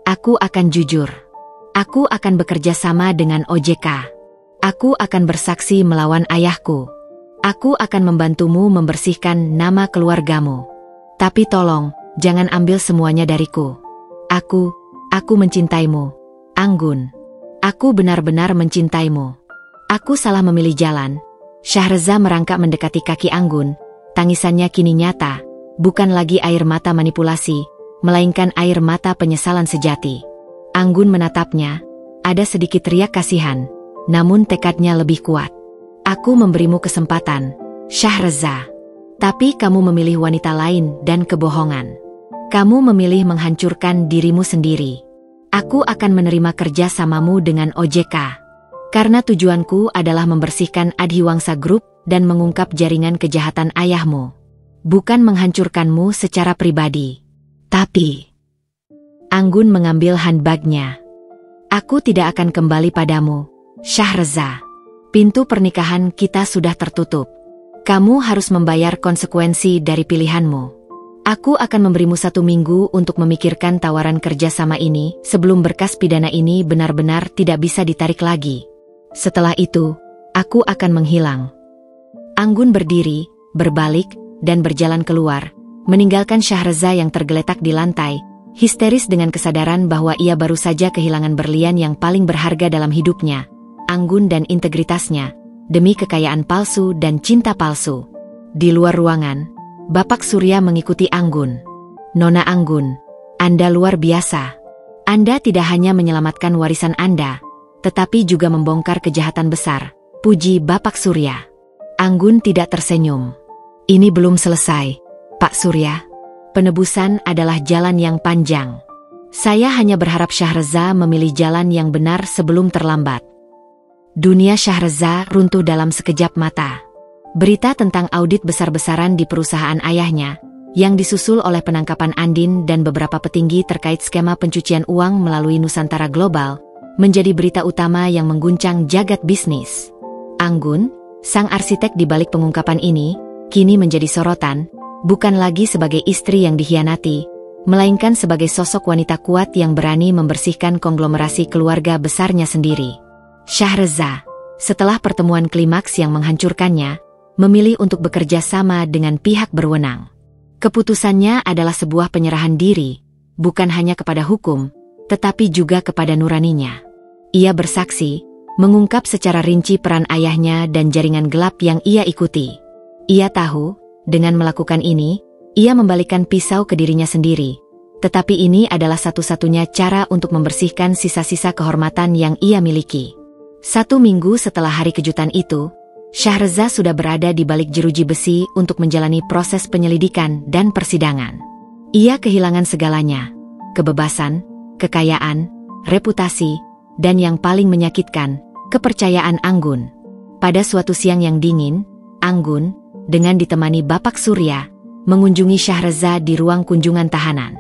Aku akan jujur. Aku akan bekerja sama dengan OJK. Aku akan bersaksi melawan ayahku. Aku akan membantumu membersihkan nama keluargamu. Tapi tolong, jangan ambil semuanya dariku. Aku mencintaimu, Anggun. Aku benar-benar mencintaimu. Aku salah memilih jalan. Shahreza merangkak mendekati kaki Anggun. Tangisannya kini nyata, bukan lagi air mata manipulasi, melainkan air mata penyesalan sejati. Anggun menatapnya, ada sedikit riak kasihan, namun tekadnya lebih kuat. Aku memberimu kesempatan, Shahreza. Tapi kamu memilih wanita lain dan kebohongan. Kamu memilih menghancurkan dirimu sendiri. Aku akan menerima kerja samamu dengan OJK. Karena tujuanku adalah membersihkan Adhiwangsa Group dan mengungkap jaringan kejahatan ayahmu. Bukan menghancurkanmu secara pribadi. Tapi, Anggun mengambil handbagnya. Aku tidak akan kembali padamu, Shahreza. Pintu pernikahan kita sudah tertutup. Kamu harus membayar konsekuensi dari pilihanmu. Aku akan memberimu 1 minggu untuk memikirkan tawaran kerjasama ini sebelum berkas pidana ini benar-benar tidak bisa ditarik lagi. Setelah itu, aku akan menghilang. Anggun berdiri, berbalik, dan berjalan keluar, meninggalkan Shahreza yang tergeletak di lantai, histeris dengan kesadaran bahwa ia baru saja kehilangan berlian yang paling berharga dalam hidupnya, Anggun dan integritasnya, demi kekayaan palsu dan cinta palsu. Di luar ruangan, Bapak Surya mengikuti Anggun. Nona Anggun, Anda luar biasa. Anda tidak hanya menyelamatkan warisan Anda, tetapi juga membongkar kejahatan besar, puji Bapak Surya. Anggun tidak tersenyum. Ini belum selesai, Pak Surya. Penebusan adalah jalan yang panjang. Saya hanya berharap Shahreza memilih jalan yang benar sebelum terlambat. Dunia Shahreza runtuh dalam sekejap mata. Berita tentang audit besar-besaran di perusahaan ayahnya, yang disusul oleh penangkapan Andin dan beberapa petinggi terkait skema pencucian uang melalui Nusantara Global, menjadi berita utama yang mengguncang jagat bisnis. Anggun, sang arsitek di balik pengungkapan ini, kini menjadi sorotan, bukan lagi sebagai istri yang dikhianati, melainkan sebagai sosok wanita kuat yang berani membersihkan konglomerasi keluarga besarnya sendiri. Shahreza, setelah pertemuan klimaks yang menghancurkannya, memilih untuk bekerja sama dengan pihak berwenang. Keputusannya adalah sebuah penyerahan diri, bukan hanya kepada hukum, tetapi juga kepada nuraninya. Ia bersaksi, mengungkap secara rinci peran ayahnya dan jaringan gelap yang ia ikuti. Ia tahu, dengan melakukan ini, ia membalikan pisau ke dirinya sendiri, Tetapi ini adalah satu-satunya cara untuk membersihkan sisa-sisa kehormatan yang ia miliki. 1 minggu setelah hari kejutan itu, Shahreza sudah berada di balik jeruji besi untuk menjalani proses penyelidikan dan persidangan. Ia kehilangan segalanya: kebebasan, kekayaan, reputasi, dan yang paling menyakitkan, kepercayaan Anggun. Pada suatu siang yang dingin, Anggun, dengan ditemani Bapak Surya, mengunjungi Shahreza di ruang kunjungan tahanan.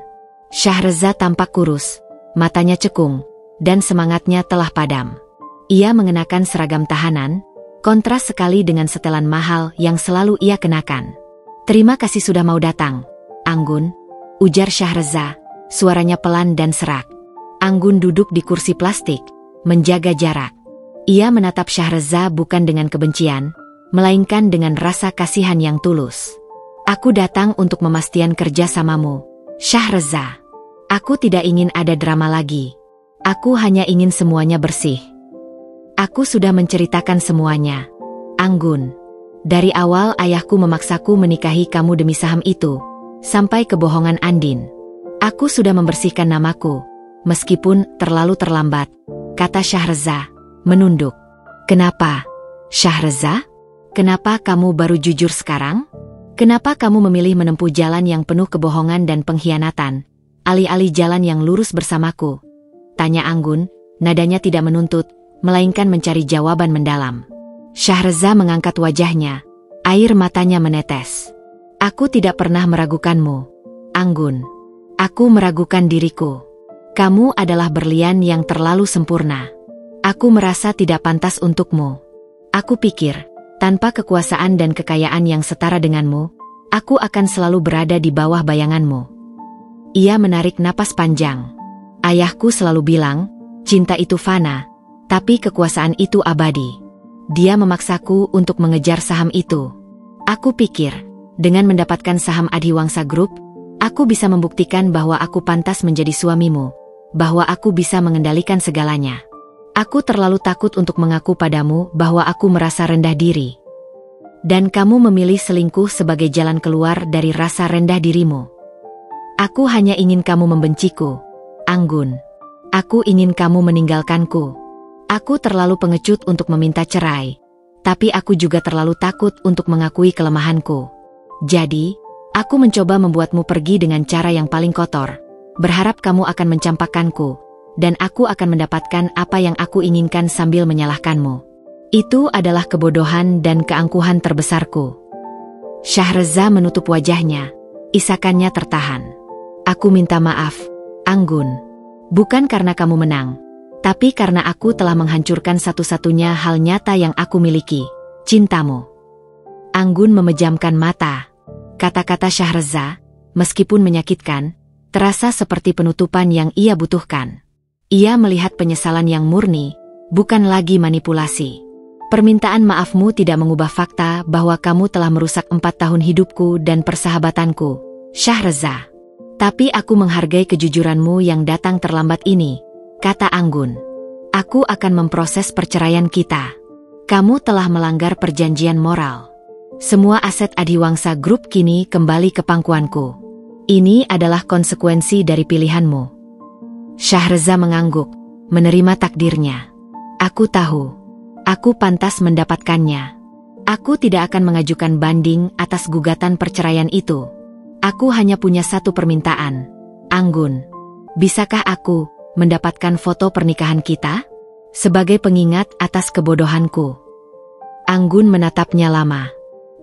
Shahreza tampak kurus, matanya cekung, dan semangatnya telah padam. Ia mengenakan seragam tahanan, kontras sekali dengan setelan mahal yang selalu ia kenakan. "Terima kasih sudah mau datang, Anggun," ujar Shahreza, suaranya pelan dan serak. Anggun duduk di kursi plastik, menjaga jarak. Ia menatap Shahreza bukan dengan kebencian, melainkan dengan rasa kasihan yang tulus. "Aku datang untuk memastikan kerjasamamu, Shahreza. Aku tidak ingin ada drama lagi. Aku hanya ingin semuanya bersih. Aku sudah menceritakan semuanya, Anggun. Dari awal ayahku memaksaku menikahi kamu demi saham itu, sampai kebohongan Andin. Aku sudah membersihkan namaku, meskipun terlalu terlambat," kata Shahreza, menunduk. "Kenapa, Shahreza? Kenapa kamu baru jujur sekarang? Kenapa kamu memilih menempuh jalan yang penuh kebohongan dan pengkhianatan, alih-alih jalan yang lurus bersamaku?" tanya Anggun, nadanya tidak menuntut, melainkan mencari jawaban mendalam. Shahreza mengangkat wajahnya, air matanya menetes. "Aku tidak pernah meragukanmu, Anggun. Aku meragukan diriku. Kamu adalah berlian yang terlalu sempurna. Aku merasa tidak pantas untukmu. Aku pikir, tanpa kekuasaan dan kekayaan yang setara denganmu, aku akan selalu berada di bawah bayanganmu." Ia menarik napas panjang. "Ayahku selalu bilang, cinta itu fana, tapi kekuasaan itu abadi. Dia memaksaku untuk mengejar saham itu. Aku pikir, dengan mendapatkan saham Adhiwangsa Group, aku bisa membuktikan bahwa aku pantas menjadi suamimu, bahwa aku bisa mengendalikan segalanya. Aku terlalu takut untuk mengaku padamu bahwa aku merasa rendah diri. Dan kamu memilih selingkuh sebagai jalan keluar dari rasa rendah dirimu. Aku hanya ingin kamu membenciku, Anggun. Aku ingin kamu meninggalkanku. Aku terlalu pengecut untuk meminta cerai, tapi aku juga terlalu takut untuk mengakui kelemahanku. Jadi, aku mencoba membuatmu pergi dengan cara yang paling kotor, berharap kamu akan mencampakkanku, dan aku akan mendapatkan apa yang aku inginkan sambil menyalahkanmu. Itu adalah kebodohan dan keangkuhan terbesarku." Shahreza menutup wajahnya, isakannya tertahan. "Aku minta maaf, Anggun. Bukan karena kamu menang, tapi karena aku telah menghancurkan satu-satunya hal nyata yang aku miliki, cintamu." Anggun memejamkan mata. Kata-kata Shahreza, meskipun menyakitkan, terasa seperti penutupan yang ia butuhkan. Ia melihat penyesalan yang murni, bukan lagi manipulasi. "Permintaan maafmu tidak mengubah fakta bahwa kamu telah merusak 4 tahun hidupku dan persahabatanku, Shahreza. Tapi aku menghargai kejujuranmu yang datang terlambat ini," kata Anggun. "Aku akan memproses perceraian kita. Kamu telah melanggar perjanjian moral. Semua aset Adhiwangsa Group kini kembali ke pangkuanku. Ini adalah konsekuensi dari pilihanmu." Shahreza mengangguk, menerima takdirnya. "Aku tahu. Aku pantas mendapatkannya. Aku tidak akan mengajukan banding atas gugatan perceraian itu. Aku hanya punya satu permintaan, Anggun. Bisakah aku mendapatkan foto pernikahan kita? Sebagai pengingat atas kebodohanku." Anggun menatapnya lama.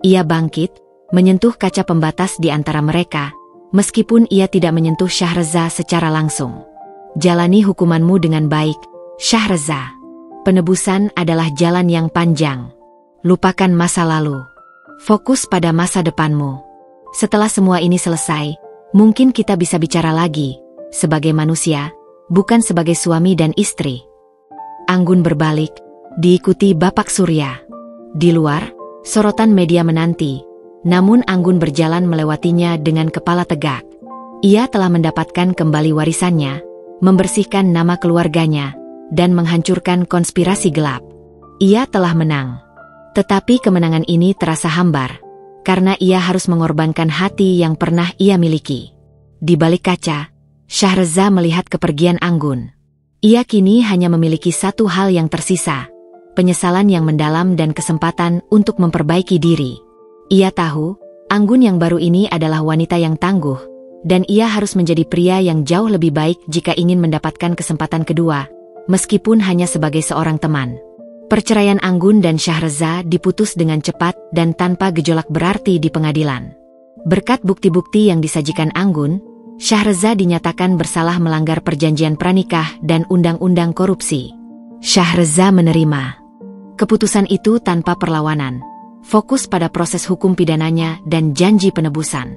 Ia bangkit, menyentuh kaca pembatas di antara mereka, meskipun ia tidak menyentuh Shahreza secara langsung. "Jalani hukumanmu dengan baik, Shahreza. Penebusan adalah jalan yang panjang. Lupakan masa lalu. Fokus pada masa depanmu. Setelah semua ini selesai, mungkin kita bisa bicara lagi, sebagai manusia, bukan sebagai suami dan istri." Anggun berbalik, diikuti Bapak Surya. Di luar, sorotan media menanti, namun Anggun berjalan melewatinya dengan kepala tegak. Ia telah mendapatkan kembali warisannya, membersihkan nama keluarganya, dan menghancurkan konspirasi gelap. Ia telah menang. Tetapi kemenangan ini terasa hambar, karena ia harus mengorbankan hati yang pernah ia miliki. Di balik kaca, Syahreza melihat kepergian Anggun. Ia kini hanya memiliki satu hal yang tersisa, penyesalan yang mendalam dan kesempatan untuk memperbaiki diri. Ia tahu, Anggun yang baru ini adalah wanita yang tangguh, dan ia harus menjadi pria yang jauh lebih baik jika ingin mendapatkan kesempatan kedua, meskipun hanya sebagai seorang teman. Perceraian Anggun dan Syahreza diputus dengan cepat dan tanpa gejolak berarti di pengadilan. Berkat bukti-bukti yang disajikan Anggun, Syahreza dinyatakan bersalah melanggar perjanjian pranikah dan undang-undang korupsi. Syahreza menerima keputusan itu tanpa perlawanan, fokus pada proses hukum pidananya dan janji penebusan.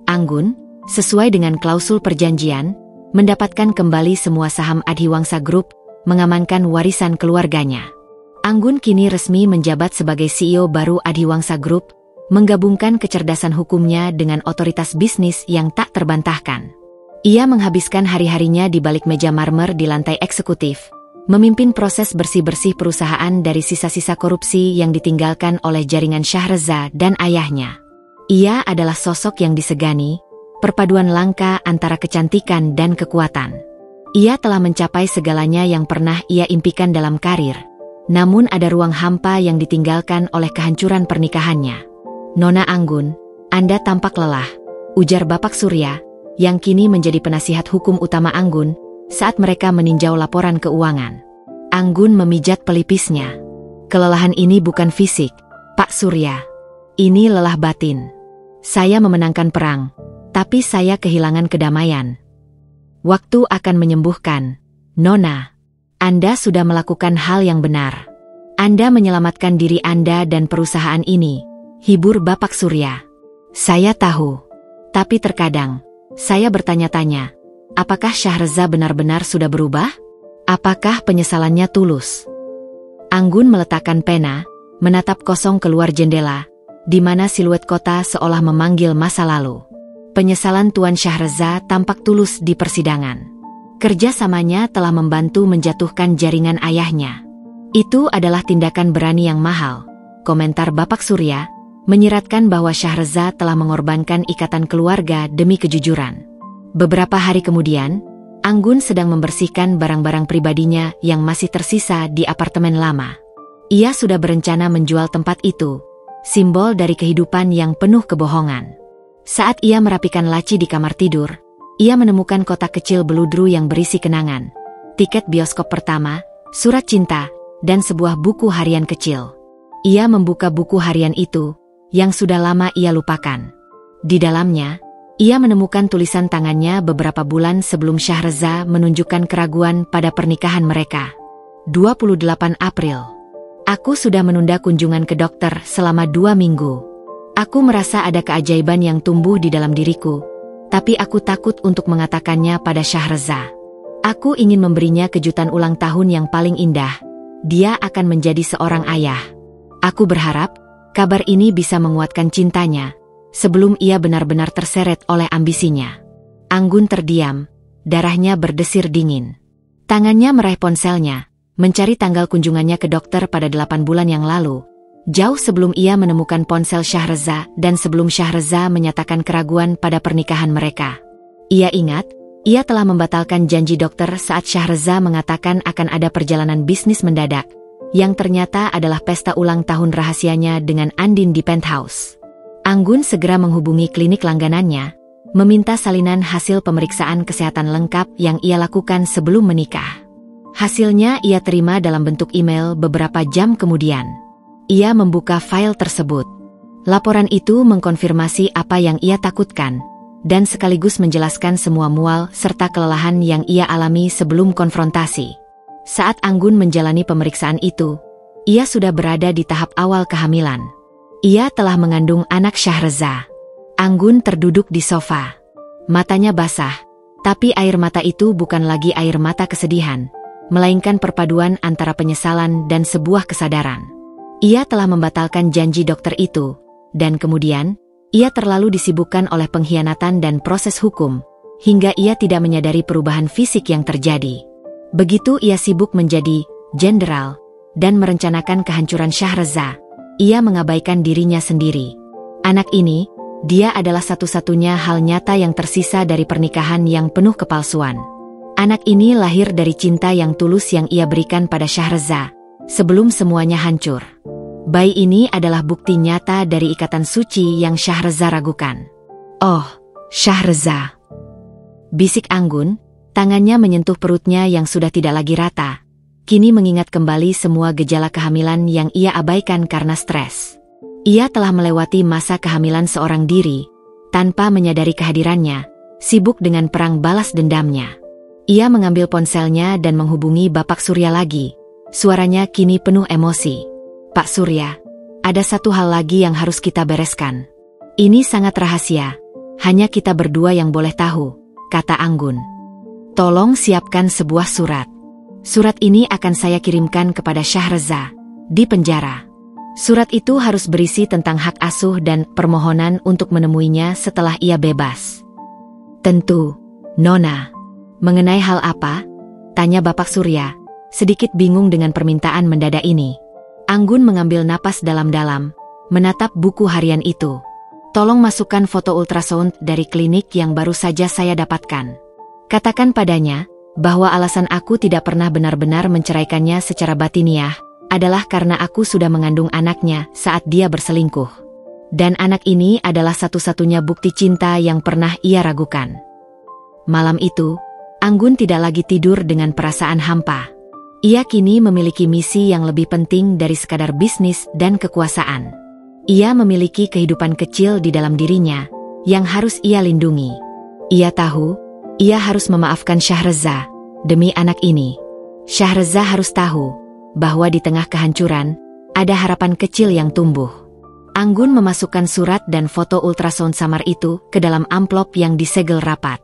Anggun, sesuai dengan klausul perjanjian, mendapatkan kembali semua saham Adhiwangsa Group, mengamankan warisan keluarganya. Anggun kini resmi menjabat sebagai CEO baru Adhiwangsa Group, menggabungkan kecerdasan hukumnya dengan otoritas bisnis yang tak terbantahkan. Ia menghabiskan hari-harinya di balik meja marmer di lantai eksekutif, memimpin proses bersih-bersih perusahaan dari sisa-sisa korupsi yang ditinggalkan oleh jaringan Syahreza dan ayahnya. Ia adalah sosok yang disegani, perpaduan langka antara kecantikan dan kekuatan. Ia telah mencapai segalanya yang pernah ia impikan dalam karir. Namun ada ruang hampa yang ditinggalkan oleh kehancuran pernikahannya. "Nona Anggun, Anda tampak lelah," ujar Bapak Surya, yang kini menjadi penasihat hukum utama Anggun, saat mereka meninjau laporan keuangan. Anggun memijat pelipisnya. "Kelelahan ini bukan fisik, Pak Surya. Ini lelah batin. Saya memenangkan perang, tapi saya kehilangan kedamaian. Waktu akan menyembuhkan, Nona. Anda sudah melakukan hal yang benar. Anda menyelamatkan diri Anda dan perusahaan ini," hibur Bapak Surya. "Saya tahu. Tapi terkadang, saya bertanya-tanya, apakah Syahreza benar-benar sudah berubah? Apakah penyesalannya tulus?" Anggun meletakkan pena, menatap kosong keluar jendela, di mana siluet kota seolah memanggil masa lalu. Penyesalan Tuan Syahreza tampak tulus di persidangan. Kerjasamanya telah membantu menjatuhkan jaringan ayahnya. "Itu adalah tindakan berani yang mahal," komentar Bapak Surya, menyiratkan bahwa Syahreza telah mengorbankan ikatan keluarga demi kejujuran. Beberapa hari kemudian, Anggun sedang membersihkan barang-barang pribadinya yang masih tersisa di apartemen lama. Ia sudah berencana menjual tempat itu, simbol dari kehidupan yang penuh kebohongan. Saat ia merapikan laci di kamar tidur, ia menemukan kotak kecil beludru yang berisi kenangan, tiket bioskop pertama, surat cinta, dan sebuah buku harian kecil. Ia membuka buku harian itu, yang sudah lama ia lupakan. Di dalamnya, ia menemukan tulisan tangannya beberapa bulan sebelum Syahreza menunjukkan keraguan pada pernikahan mereka. 28 April. "Aku sudah menunda kunjungan ke dokter selama 2 minggu. Aku merasa ada keajaiban yang tumbuh di dalam diriku, tapi aku takut untuk mengatakannya pada Syahreza. Aku ingin memberinya kejutan ulang tahun yang paling indah. Dia akan menjadi seorang ayah. Aku berharap kabar ini bisa menguatkan cintanya, sebelum ia benar-benar terseret oleh ambisinya." Anggun terdiam, darahnya berdesir dingin. Tangannya meraih ponselnya, mencari tanggal kunjungannya ke dokter pada 8 bulan yang lalu, jauh sebelum ia menemukan ponsel Syahreza dan sebelum Syahreza menyatakan keraguan pada pernikahan mereka. Ia ingat, ia telah membatalkan janji dokter saat Syahreza mengatakan akan ada perjalanan bisnis mendadak, yang ternyata adalah pesta ulang tahun rahasianya dengan Andin di penthouse. Anggun segera menghubungi klinik langganannya, meminta salinan hasil pemeriksaan kesehatan lengkap yang ia lakukan sebelum menikah. Hasilnya ia terima dalam bentuk email beberapa jam kemudian. Ia membuka file tersebut. Laporan itu mengkonfirmasi apa yang ia takutkan, dan sekaligus menjelaskan semua mual serta kelelahan yang ia alami sebelum konfrontasi. Saat Anggun menjalani pemeriksaan itu, ia sudah berada di tahap awal kehamilan. Ia telah mengandung anak Syahreza. Anggun terduduk di sofa. Matanya basah, tapi air mata itu bukan lagi air mata kesedihan, melainkan perpaduan antara penyesalan dan sebuah kesadaran. Ia telah membatalkan janji dokter itu, dan kemudian, ia terlalu disibukkan oleh pengkhianatan dan proses hukum, hingga ia tidak menyadari perubahan fisik yang terjadi. Begitu ia sibuk menjadi jenderal dan merencanakan kehancuran Syahreza, ia mengabaikan dirinya sendiri. Anak ini, Dia adalah satu-satunya hal nyata yang tersisa dari pernikahan yang penuh kepalsuan. Anak ini lahir dari cinta yang tulus yang ia berikan pada Shahreza, sebelum semuanya hancur. Bayi ini adalah bukti nyata dari ikatan suci yang Shahreza ragukan. "Oh, Shahreza," bisik Anggun, tangannya menyentuh perutnya yang sudah tidak lagi rata. Kini mengingat kembali semua gejala kehamilan yang ia abaikan karena stres. Ia telah melewati masa kehamilan seorang diri, tanpa menyadari kehadirannya, sibuk dengan perang balas dendamnya. Ia mengambil ponselnya dan menghubungi Bapak Surya lagi. Suaranya kini penuh emosi. "Pak Surya, ada satu hal lagi yang harus kita bereskan. Ini sangat rahasia, hanya kita berdua yang boleh tahu," kata Anggun. "Tolong siapkan sebuah surat. Surat ini akan saya kirimkan kepada Shahreza di penjara. Surat itu harus berisi tentang hak asuh dan permohonan untuk menemuinya setelah ia bebas." "Tentu, Nona." "Mengenai hal apa?" tanya Bapak Surya, sedikit bingung dengan permintaan mendadak ini. Anggun mengambil napas dalam-dalam, menatap buku harian itu. "Tolong masukkan foto ultrasound dari klinik yang baru saja saya dapatkan. Katakan padanya bahwa alasan aku tidak pernah benar-benar menceraikannya secara batiniah adalah karena aku sudah mengandung anaknya saat dia berselingkuh. Dan anak ini adalah satu-satunya bukti cinta yang pernah ia ragukan." Malam itu, Anggun tidak lagi tidur dengan perasaan hampa. Ia kini memiliki misi yang lebih penting dari sekadar bisnis dan kekuasaan. Ia memiliki kehidupan kecil di dalam dirinya yang harus ia lindungi. Ia tahu, ia harus memaafkan Shahreza demi anak ini. Shahreza harus tahu bahwa di tengah kehancuran, ada harapan kecil yang tumbuh. Anggun memasukkan surat dan foto ultrasound samar itu ke dalam amplop yang disegel rapat.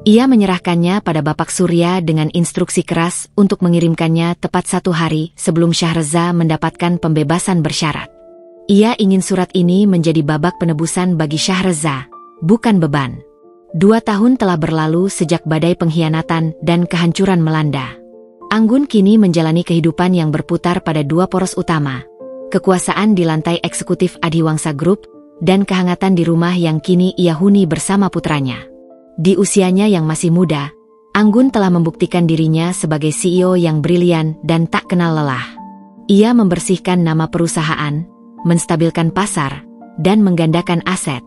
Ia menyerahkannya pada Bapak Surya dengan instruksi keras untuk mengirimkannya tepat 1 hari sebelum Shahreza mendapatkan pembebasan bersyarat. Ia ingin surat ini menjadi babak penebusan bagi Shahreza, bukan beban. 2 tahun telah berlalu sejak badai pengkhianatan dan kehancuran melanda. Anggun kini menjalani kehidupan yang berputar pada 2 poros utama. Kekuasaan di lantai eksekutif Adhiwangsa Group, dan kehangatan di rumah yang kini ia huni bersama putranya. Di usianya yang masih muda, Anggun telah membuktikan dirinya sebagai CEO yang brilian dan tak kenal lelah. Ia membersihkan nama perusahaan, menstabilkan pasar, dan menggandakan aset.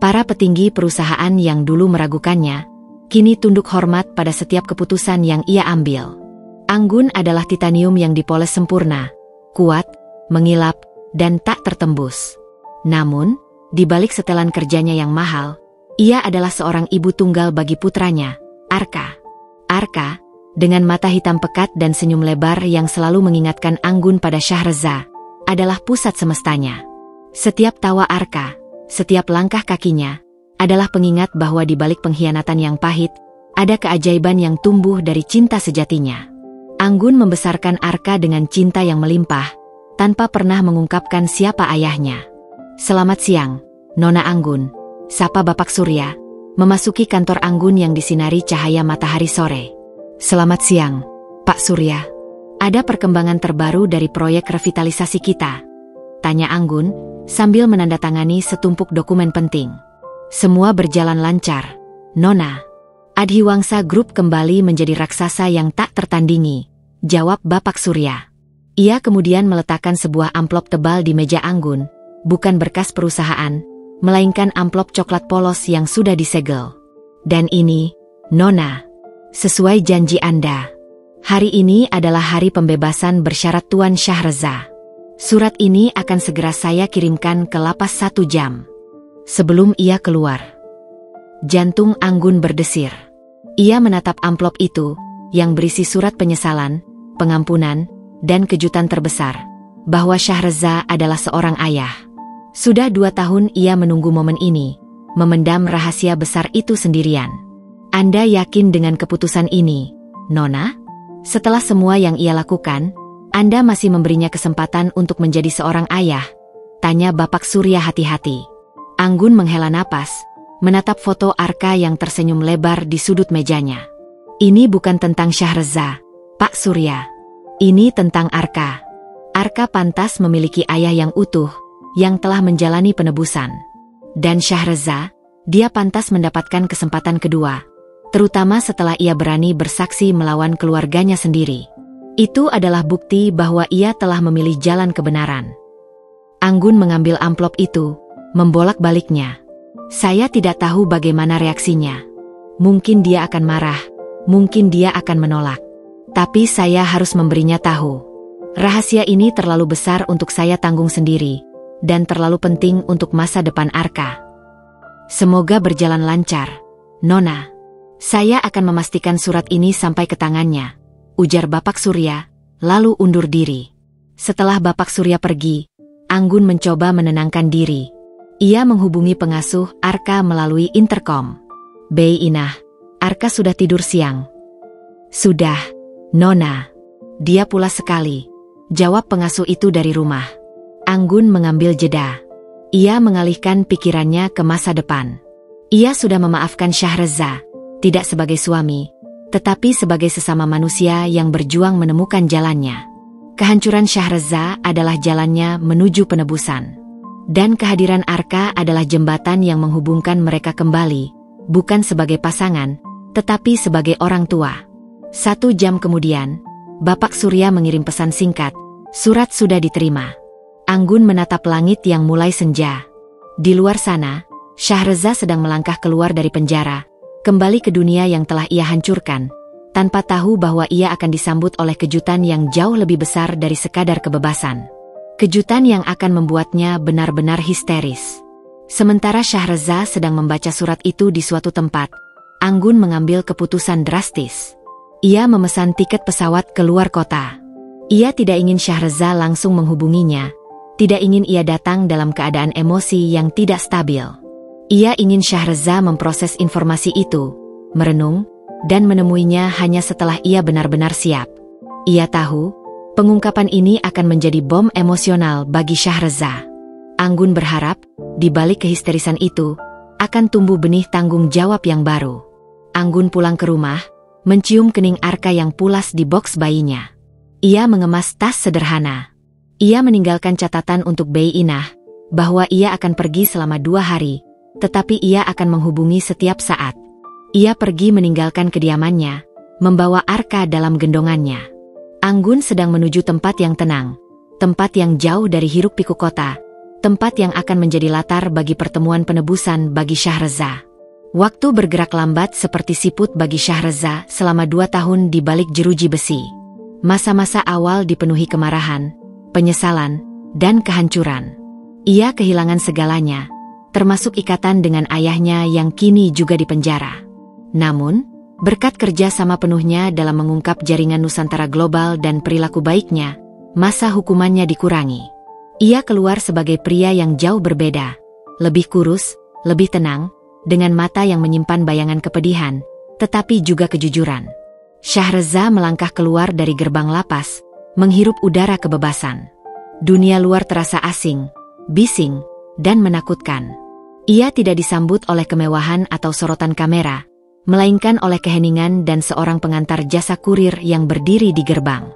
Para petinggi perusahaan yang dulu meragukannya, kini tunduk hormat pada setiap keputusan yang ia ambil. Anggun adalah titanium yang dipoles sempurna, kuat, mengilap, dan tak tertembus. Namun, di balik setelan kerjanya yang mahal, ia adalah seorang ibu tunggal bagi putranya, Arka. Arka, dengan mata hitam pekat dan senyum lebar yang selalu mengingatkan Anggun pada Shahreza, adalah pusat semestanya. Setiap tawa Arka, setiap langkah kakinya, adalah pengingat bahwa di balik pengkhianatan yang pahit, ada keajaiban yang tumbuh dari cinta sejatinya. Anggun membesarkan Arka dengan cinta yang melimpah, tanpa pernah mengungkapkan siapa ayahnya. "Selamat siang, Nona Anggun," sapa Bapak Surya, memasuki kantor Anggun yang disinari cahaya matahari sore. "Selamat siang, Pak Surya. Ada perkembangan terbaru dari proyek revitalisasi kita?" tanya Anggun, sambil menandatangani setumpuk dokumen penting. "Semua berjalan lancar, Nona. Adhiwangsa Group kembali menjadi raksasa yang tak tertandingi," jawab Bapak Surya. Ia kemudian meletakkan sebuah amplop tebal di meja Anggun, bukan berkas perusahaan, melainkan amplop coklat polos yang sudah disegel. "Dan ini, Nona, sesuai janji Anda. Hari ini adalah hari pembebasan bersyarat Tuan Shahreza. Surat ini akan segera saya kirimkan ke lapas 1 jam. Sebelum ia keluar." Jantung Anggun berdesir. Ia menatap amplop itu, yang berisi surat penyesalan, pengampunan, dan kejutan terbesar, bahwa Shahreza adalah seorang ayah. Sudah 2 tahun ia menunggu momen ini, memendam rahasia besar itu sendirian. "Anda yakin dengan keputusan ini, Nona? Setelah semua yang ia lakukan, Anda masih memberinya kesempatan untuk menjadi seorang ayah?" tanya Bapak Surya hati-hati. Anggun menghela napas, menatap foto Arka yang tersenyum lebar di sudut mejanya. "Ini bukan tentang Shahreza, Pak Surya. Ini tentang Arka. Arka pantas memiliki ayah yang utuh, yang telah menjalani penebusan. Dan Syahreza, dia pantas mendapatkan kesempatan kedua. Terutama setelah ia berani bersaksi melawan keluarganya sendiri. Itu adalah bukti bahwa ia telah memilih jalan kebenaran. Anggun mengambil amplop itu, membolak-baliknya. Saya tidak tahu bagaimana reaksinya. Mungkin dia akan marah, mungkin dia akan menolak. Tapi saya harus memberinya tahu. Rahasia ini terlalu besar untuk saya tanggung sendiri, dan terlalu penting untuk masa depan Arka. Semoga berjalan lancar, Nona. Saya akan memastikan surat ini sampai ke tangannya, ujar Bapak Surya, lalu undur diri. Setelah Bapak Surya pergi, Anggun mencoba menenangkan diri. Ia menghubungi pengasuh Arka melalui interkom. "Bei Inah, Arka sudah tidur siang." "Sudah, Nona." "Dia pulas sekali," jawab pengasuh itu dari rumah. Anggun mengambil jeda. Ia mengalihkan pikirannya ke masa depan. Ia sudah memaafkan Syahreza, tidak sebagai suami, tetapi sebagai sesama manusia yang berjuang menemukan jalannya. Kehancuran Syahreza adalah jalannya menuju penebusan. Dan kehadiran Arka adalah jembatan yang menghubungkan mereka kembali, bukan sebagai pasangan, tetapi sebagai orang tua. 1 jam kemudian, Bapak Surya mengirim pesan singkat, "Surat sudah diterima." Anggun menatap langit yang mulai senja. Di luar sana, Syahreza sedang melangkah keluar dari penjara, kembali ke dunia yang telah ia hancurkan, tanpa tahu bahwa ia akan disambut oleh kejutan yang jauh lebih besar dari sekadar kebebasan. Kejutan yang akan membuatnya benar-benar histeris. Sementara Syahreza sedang membaca surat itu di suatu tempat, Anggun mengambil keputusan drastis. Ia memesan tiket pesawat ke luar kota. Ia tidak ingin Syahreza langsung menghubunginya, tidak ingin ia datang dalam keadaan emosi yang tidak stabil. Ia ingin Syahreza memproses informasi itu, merenung, dan menemuinya hanya setelah ia benar-benar siap. Ia tahu, pengungkapan ini akan menjadi bom emosional bagi Syahreza. Anggun berharap, di balik kehisterisan itu, akan tumbuh benih tanggung jawab yang baru. Anggun pulang ke rumah, mencium kening Arka yang pulas di boks bayinya. Ia mengemas tas sederhana. Ia meninggalkan catatan untuk Bei Inah, bahwa ia akan pergi selama 2 hari, tetapi ia akan menghubungi setiap saat. Ia pergi meninggalkan kediamannya, membawa Arka dalam gendongannya. Anggun sedang menuju tempat yang tenang, tempat yang jauh dari hiruk-pikuk kota, tempat yang akan menjadi latar bagi pertemuan penebusan bagi Syahreza. Waktu bergerak lambat seperti siput bagi Syahreza selama 2 tahun di balik jeruji besi. Masa-masa awal dipenuhi kemarahan, penyesalan, dan kehancuran. Ia kehilangan segalanya, termasuk ikatan dengan ayahnya yang kini juga dipenjara. Namun, berkat kerja sama penuhnya dalam mengungkap jaringan Nusantara Global dan perilaku baiknya, masa hukumannya dikurangi. Ia keluar sebagai pria yang jauh berbeda, lebih kurus, lebih tenang, dengan mata yang menyimpan bayangan kepedihan, tetapi juga kejujuran. Syahreza melangkah keluar dari gerbang lapas, menghirup udara kebebasan. Dunia luar terasa asing, bising, dan menakutkan. Ia tidak disambut oleh kemewahan atau sorotan kamera, melainkan oleh keheningan dan seorang pengantar jasa kurir yang berdiri di gerbang.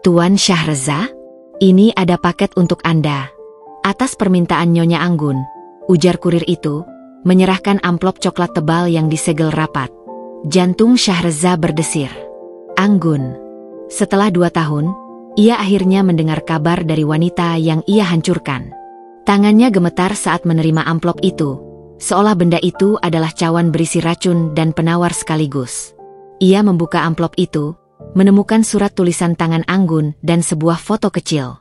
"Tuan Syahreza, ini ada paket untuk Anda." Atas permintaan Nyonya Anggun, ujar kurir itu, menyerahkan amplop coklat tebal yang disegel rapat. Jantung Syahreza berdesir. Anggun. Setelah 2 tahun, ia akhirnya mendengar kabar dari wanita yang ia hancurkan. Tangannya gemetar saat menerima amplop itu, seolah benda itu adalah cawan berisi racun dan penawar sekaligus. Ia membuka amplop itu, menemukan surat tulisan tangan Anggun dan sebuah foto kecil.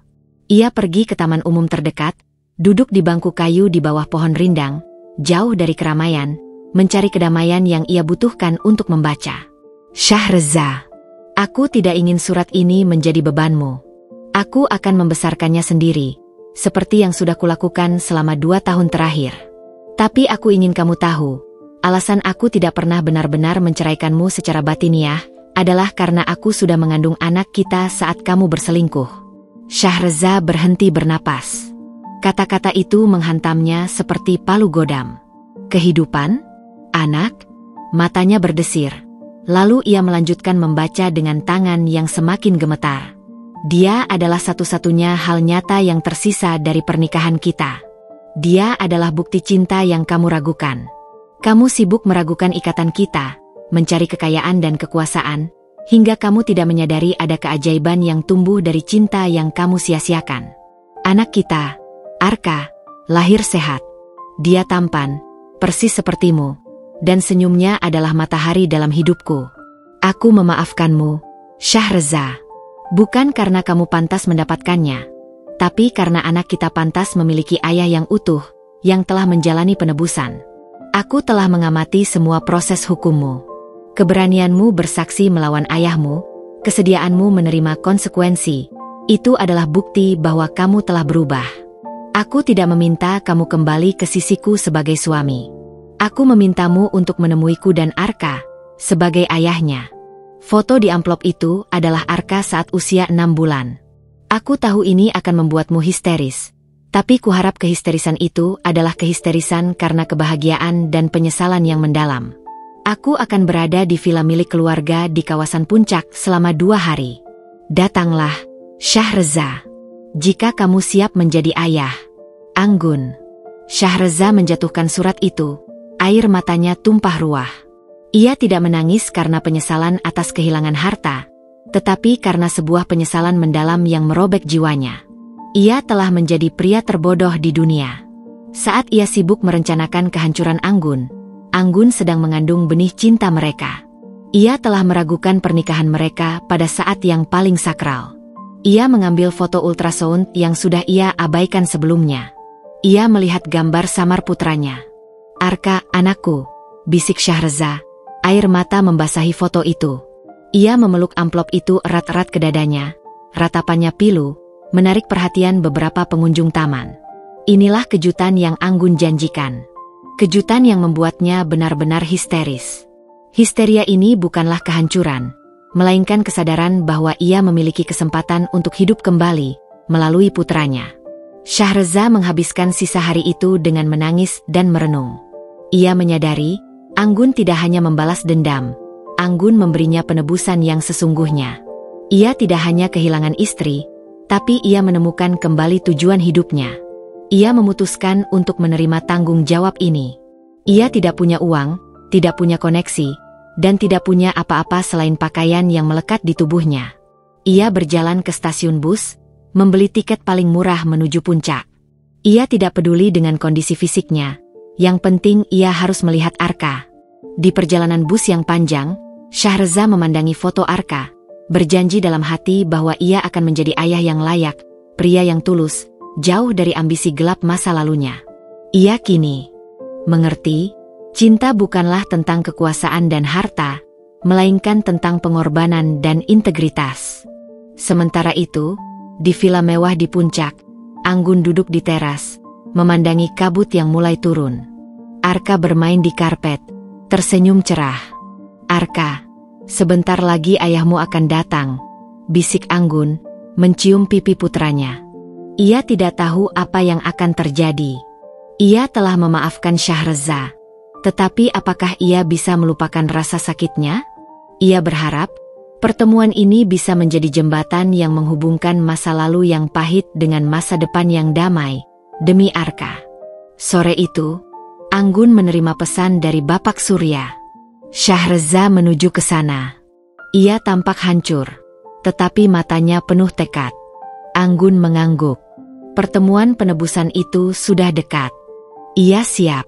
Ia pergi ke taman umum terdekat, duduk di bangku kayu di bawah pohon rindang, jauh dari keramaian, mencari kedamaian yang ia butuhkan untuk membaca. "Syahreza, aku tidak ingin surat ini menjadi bebanmu. Aku akan membesarkannya sendiri, seperti yang sudah kulakukan selama 2 tahun terakhir. Tapi aku ingin kamu tahu, alasan aku tidak pernah benar-benar menceraikanmu secara batiniah adalah karena aku sudah mengandung anak kita saat kamu berselingkuh." Syahreza berhenti bernapas. Kata-kata itu menghantamnya seperti palu godam. Kehidupan? Anak? Matanya berdesir. Lalu ia melanjutkan membaca dengan tangan yang semakin gemetar. "Dia adalah satu-satunya hal nyata yang tersisa dari pernikahan kita. Dia adalah bukti cinta yang kamu ragukan. Kamu sibuk meragukan ikatan kita, mencari kekayaan dan kekuasaan, hingga kamu tidak menyadari ada keajaiban yang tumbuh dari cinta yang kamu sia-siakan. Anak kita, Arka, lahir sehat. Dia tampan, persis sepertimu, dan senyumnya adalah matahari dalam hidupku. Aku memaafkanmu, Shahreza. Bukan karena kamu pantas mendapatkannya, tapi karena anak kita pantas memiliki ayah yang utuh, yang telah menjalani penebusan. Aku telah mengamati semua proses hukummu. Keberanianmu bersaksi melawan ayahmu, kesediaanmu menerima konsekuensi, itu adalah bukti bahwa kamu telah berubah. Aku tidak meminta kamu kembali ke sisiku sebagai suami. Aku memintamu untuk menemuiku dan Arka, sebagai ayahnya. Foto di amplop itu adalah Arka saat usia 6 bulan. Aku tahu ini akan membuatmu histeris, tapi kuharap kehisterisan itu adalah kehisterisan karena kebahagiaan dan penyesalan yang mendalam. Aku akan berada di villa milik keluarga di kawasan Puncak selama 2 hari. Datanglah, Shahreza. Jika kamu siap menjadi ayah. Anggun. Shahreza menjatuhkan surat itu, air matanya tumpah ruah. Ia tidak menangis karena penyesalan atas kehilangan harta, tetapi karena sebuah penyesalan mendalam yang merobek jiwanya. Ia telah menjadi pria terbodoh di dunia. Saat ia sibuk merencanakan kehancuran Anggun, Anggun sedang mengandung benih cinta mereka. Ia telah meragukan pernikahan mereka pada saat yang paling sakral. Ia mengambil foto ultrasound yang sudah ia abaikan sebelumnya. Ia melihat gambar samar putranya. Arka, anakku, bisik Shahreza, air mata membasahi foto itu. Ia memeluk amplop itu erat-erat ke dadanya, ratapannya pilu, menarik perhatian beberapa pengunjung taman. Inilah kejutan yang Anggun janjikan. Kejutan yang membuatnya benar-benar histeris. Histeria ini bukanlah kehancuran, melainkan kesadaran bahwa ia memiliki kesempatan untuk hidup kembali, melalui putranya. Shahreza menghabiskan sisa hari itu dengan menangis dan merenung. Ia menyadari, Anggun tidak hanya membalas dendam, Anggun memberinya penebusan yang sesungguhnya. Ia tidak hanya kehilangan istri, tapi ia menemukan kembali tujuan hidupnya. Ia memutuskan untuk menerima tanggung jawab ini. Ia tidak punya uang, tidak punya koneksi, dan tidak punya apa-apa selain pakaian yang melekat di tubuhnya. Ia berjalan ke stasiun bus, membeli tiket paling murah menuju puncak. Ia tidak peduli dengan kondisi fisiknya, yang penting ia harus melihat Arka. Di perjalanan bus yang panjang, Shahreza memandangi foto Arka, berjanji dalam hati bahwa ia akan menjadi ayah yang layak, pria yang tulus, jauh dari ambisi gelap masa lalunya. Ia kini mengerti, cinta bukanlah tentang kekuasaan dan harta, melainkan tentang pengorbanan dan integritas. Sementara itu, di villa mewah di puncak, Anggun duduk di teras, memandangi kabut yang mulai turun. Arka bermain di karpet, tersenyum cerah. Arka, sebentar lagi ayahmu akan datang, bisik Anggun, mencium pipi putranya. Ia tidak tahu apa yang akan terjadi. Ia telah memaafkan Shahreza, tetapi apakah ia bisa melupakan rasa sakitnya? Ia berharap pertemuan ini bisa menjadi jembatan yang menghubungkan masa lalu yang pahit dengan masa depan yang damai, demi Arka. Sore itu, Anggun menerima pesan dari Bapak Surya. Shahreza menuju ke sana. Ia tampak hancur, tetapi matanya penuh tekad. Anggun mengangguk. Pertemuan penebusan itu sudah dekat. Ia siap.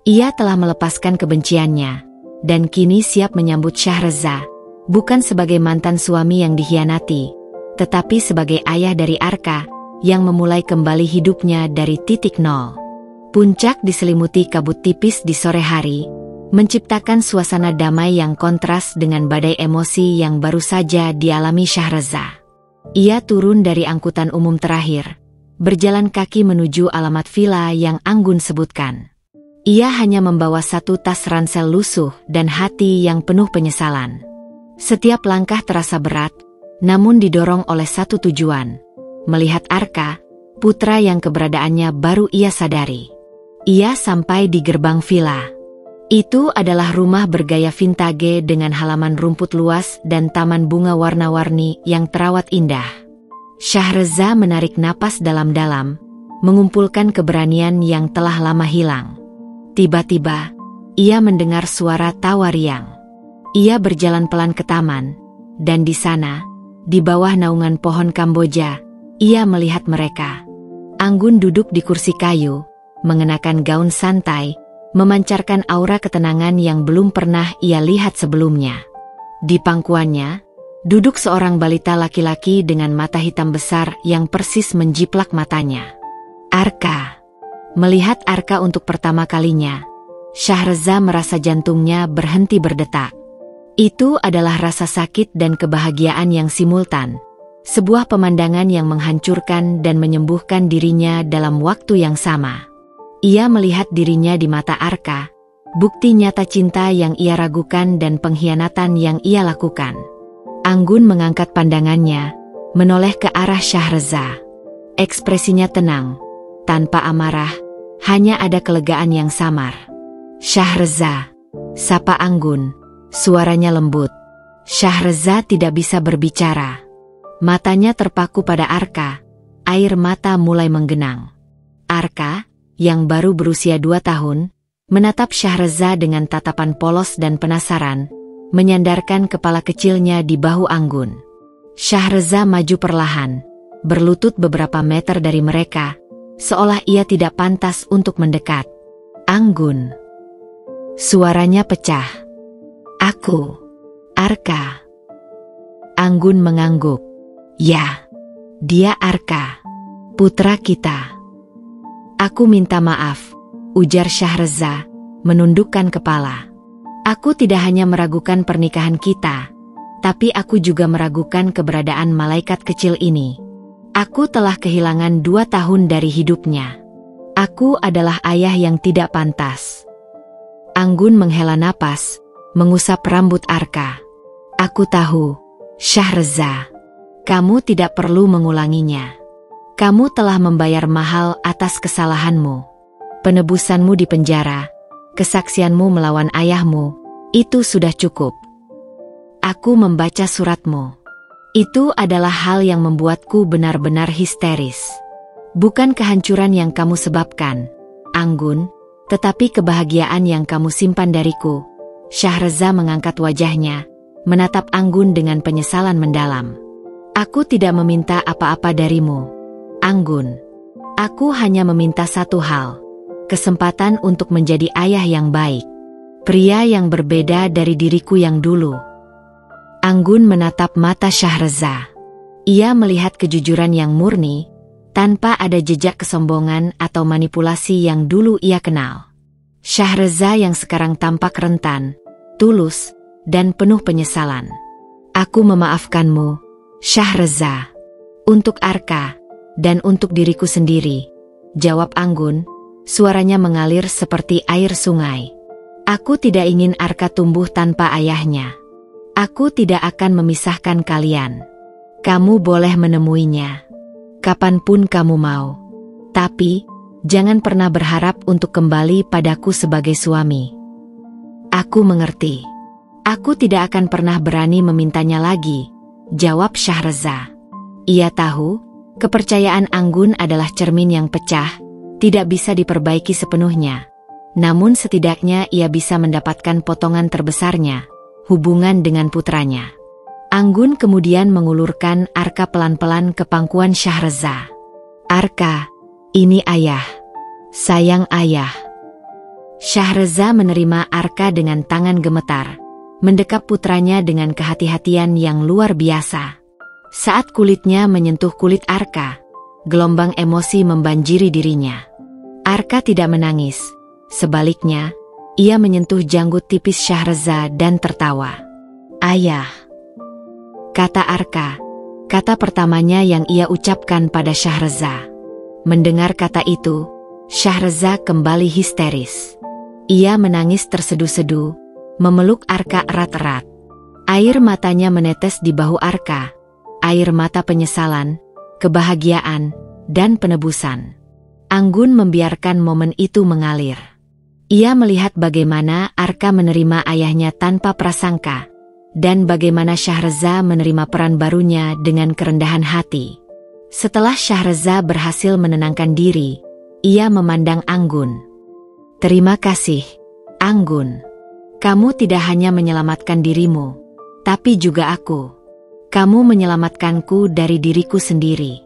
Ia telah melepaskan kebenciannya, dan kini siap menyambut Shahreza, bukan sebagai mantan suami yang dikhianati, tetapi sebagai ayah dari Arka, yang memulai kembali hidupnya dari titik nol. Puncak diselimuti kabut tipis di sore hari, menciptakan suasana damai yang kontras dengan badai emosi yang baru saja dialami Shahreza. Ia turun dari angkutan umum terakhir, berjalan kaki menuju alamat villa yang Anggun sebutkan. Ia hanya membawa satu tas ransel lusuh dan hati yang penuh penyesalan. Setiap langkah terasa berat, namun didorong oleh satu tujuan, melihat Arka, putra yang keberadaannya baru ia sadari. Ia sampai di gerbang villa. Itu adalah rumah bergaya vintage dengan halaman rumput luas dan taman bunga warna-warni yang terawat indah. Shahreza menarik napas dalam-dalam, mengumpulkan keberanian yang telah lama hilang. Tiba-tiba, ia mendengar suara tawa riang. Ia berjalan pelan ke taman, dan di sana, di bawah naungan pohon Kamboja, ia melihat mereka. Anggun duduk di kursi kayu, mengenakan gaun santai, memancarkan aura ketenangan yang belum pernah ia lihat sebelumnya. Di pangkuannya, duduk seorang balita laki-laki dengan mata hitam besar yang persis menjiplak matanya. Arka. Melihat Arka untuk pertama kalinya, Syahreza merasa jantungnya berhenti berdetak. Itu adalah rasa sakit dan kebahagiaan yang simultan. Sebuah pemandangan yang menghancurkan dan menyembuhkan dirinya dalam waktu yang sama. Ia melihat dirinya di mata Arka, bukti nyata cinta yang ia ragukan dan pengkhianatan yang ia lakukan. Anggun mengangkat pandangannya, menoleh ke arah Syahreza. Ekspresinya tenang, tanpa amarah, hanya ada kelegaan yang samar. Syahreza, sapa Anggun, suaranya lembut. Syahreza tidak bisa berbicara. Matanya terpaku pada Arka, air mata mulai menggenang. Arka, yang baru berusia 2 tahun, menatap Syahreza dengan tatapan polos dan penasaran, menyandarkan kepala kecilnya di bahu Anggun. Syahreza maju perlahan, berlutut beberapa meter dari mereka, seolah ia tidak pantas untuk mendekat. Anggun. Suaranya pecah. Aku. Arka. Anggun mengangguk. Ya, dia Arka, putra kita. Aku minta maaf, ujar Syahreza, menundukkan kepala. Aku tidak hanya meragukan pernikahan kita, tapi aku juga meragukan keberadaan malaikat kecil ini. Aku telah kehilangan 2 tahun dari hidupnya. Aku adalah ayah yang tidak pantas. Anggun menghela napas, mengusap rambut Arka. Aku tahu, Syahreza. Kamu tidak perlu mengulanginya. Kamu telah membayar mahal atas kesalahanmu. Penebusanmu di penjara, kesaksianmu melawan ayahmu, itu sudah cukup. Aku membaca suratmu. Itu adalah hal yang membuatku benar-benar histeris. Bukan kehancuran yang kamu sebabkan, Anggun, tetapi kebahagiaan yang kamu simpan dariku. Syahreza mengangkat wajahnya, menatap Anggun dengan penyesalan mendalam. Aku tidak meminta apa-apa darimu, Anggun. Aku hanya meminta satu hal, kesempatan untuk menjadi ayah yang baik. Pria yang berbeda dari diriku yang dulu. Anggun menatap mata Syahreza. Ia melihat kejujuran yang murni, tanpa ada jejak kesombongan atau manipulasi yang dulu ia kenal. Syahreza yang sekarang tampak rentan, tulus, dan penuh penyesalan. Aku memaafkanmu, Syahreza. Untuk Arka, dan untuk diriku sendiri, jawab Anggun, suaranya mengalir seperti air sungai. Aku tidak ingin Arka tumbuh tanpa ayahnya. Aku tidak akan memisahkan kalian. Kamu boleh menemuinya kapanpun kamu mau. Tapi, jangan pernah berharap untuk kembali padaku sebagai suami. Aku mengerti. Aku tidak akan pernah berani memintanya lagi, jawab Syahreza. Ia tahu, kepercayaan Anggun adalah cermin yang pecah, tidak bisa diperbaiki sepenuhnya. Namun setidaknya ia bisa mendapatkan potongan terbesarnya, hubungan dengan putranya. Anggun kemudian mengulurkan Arka pelan-pelan ke pangkuan Syahreza. Arka, ini ayah. Sayang ayah. Syahreza menerima Arka dengan tangan gemetar, mendekap putranya dengan kehati-hatian yang luar biasa. Saat kulitnya menyentuh kulit Arka, gelombang emosi membanjiri dirinya. Arka tidak menangis, sebaliknya, ia menyentuh janggut tipis Syahreza dan tertawa. Ayah, kata Arka, kata pertamanya yang ia ucapkan pada Syahreza. Mendengar kata itu, Syahreza kembali histeris. Ia menangis terseduh-seduh, memeluk Arka erat-erat. Air matanya menetes di bahu Arka, air mata penyesalan, kebahagiaan, dan penebusan. Anggun membiarkan momen itu mengalir. Ia melihat bagaimana Arka menerima ayahnya tanpa prasangka, dan bagaimana Syahreza menerima peran barunya dengan kerendahan hati. Setelah Syahreza berhasil menenangkan diri, ia memandang Anggun. Terima kasih, Anggun. Kamu tidak hanya menyelamatkan dirimu, tapi juga aku. Kamu menyelamatkanku dari diriku sendiri.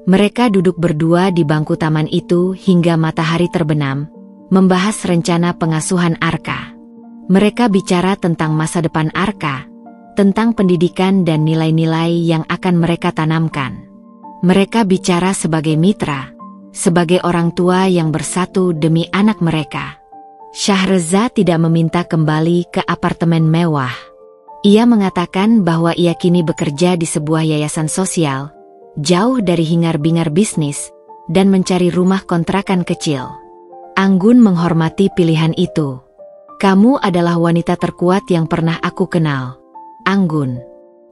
Mereka duduk berdua di bangku taman itu hingga matahari terbenam, membahas rencana pengasuhan Arka. Mereka bicara tentang masa depan Arka, tentang pendidikan dan nilai-nilai yang akan mereka tanamkan. Mereka bicara sebagai mitra, sebagai orang tua yang bersatu demi anak mereka. Syahreza tidak meminta kembali ke apartemen mewah. Ia mengatakan bahwa ia kini bekerja di sebuah yayasan sosial, jauh dari hingar-bingar bisnis, dan mencari rumah kontrakan kecil. Anggun menghormati pilihan itu. Kamu adalah wanita terkuat yang pernah aku kenal, Anggun.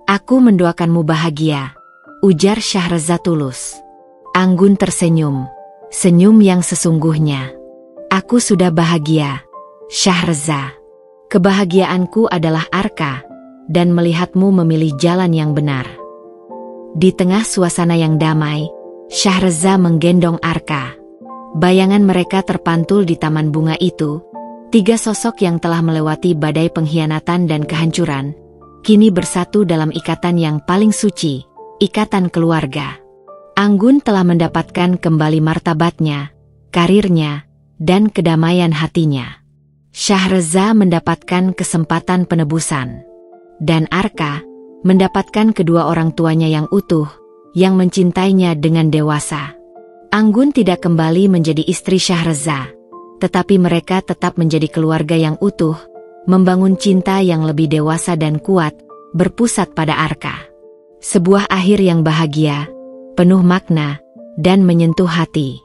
Aku mendoakanmu bahagia, ujar Syahreza tulus. Anggun tersenyum, senyum yang sesungguhnya. Aku sudah bahagia, Syahreza. Kebahagiaanku adalah Arka, dan melihatmu memilih jalan yang benar. Di tengah suasana yang damai, Syahreza menggendong Arka. Bayangan mereka terpantul di taman bunga itu. Tiga sosok yang telah melewati badai pengkhianatan dan kehancuran, kini bersatu dalam ikatan yang paling suci, ikatan keluarga. Anggun telah mendapatkan kembali martabatnya, karirnya, dan kedamaian hatinya. Syahreza mendapatkan kesempatan penebusan. Dan Arka mendapatkan kedua orang tuanya yang utuh, yang mencintainya dengan dewasa. Anggun tidak kembali menjadi istri Syahreza, tetapi mereka tetap menjadi keluarga yang utuh, membangun cinta yang lebih dewasa dan kuat, berpusat pada Arka. Sebuah akhir yang bahagia, penuh makna, dan menyentuh hati.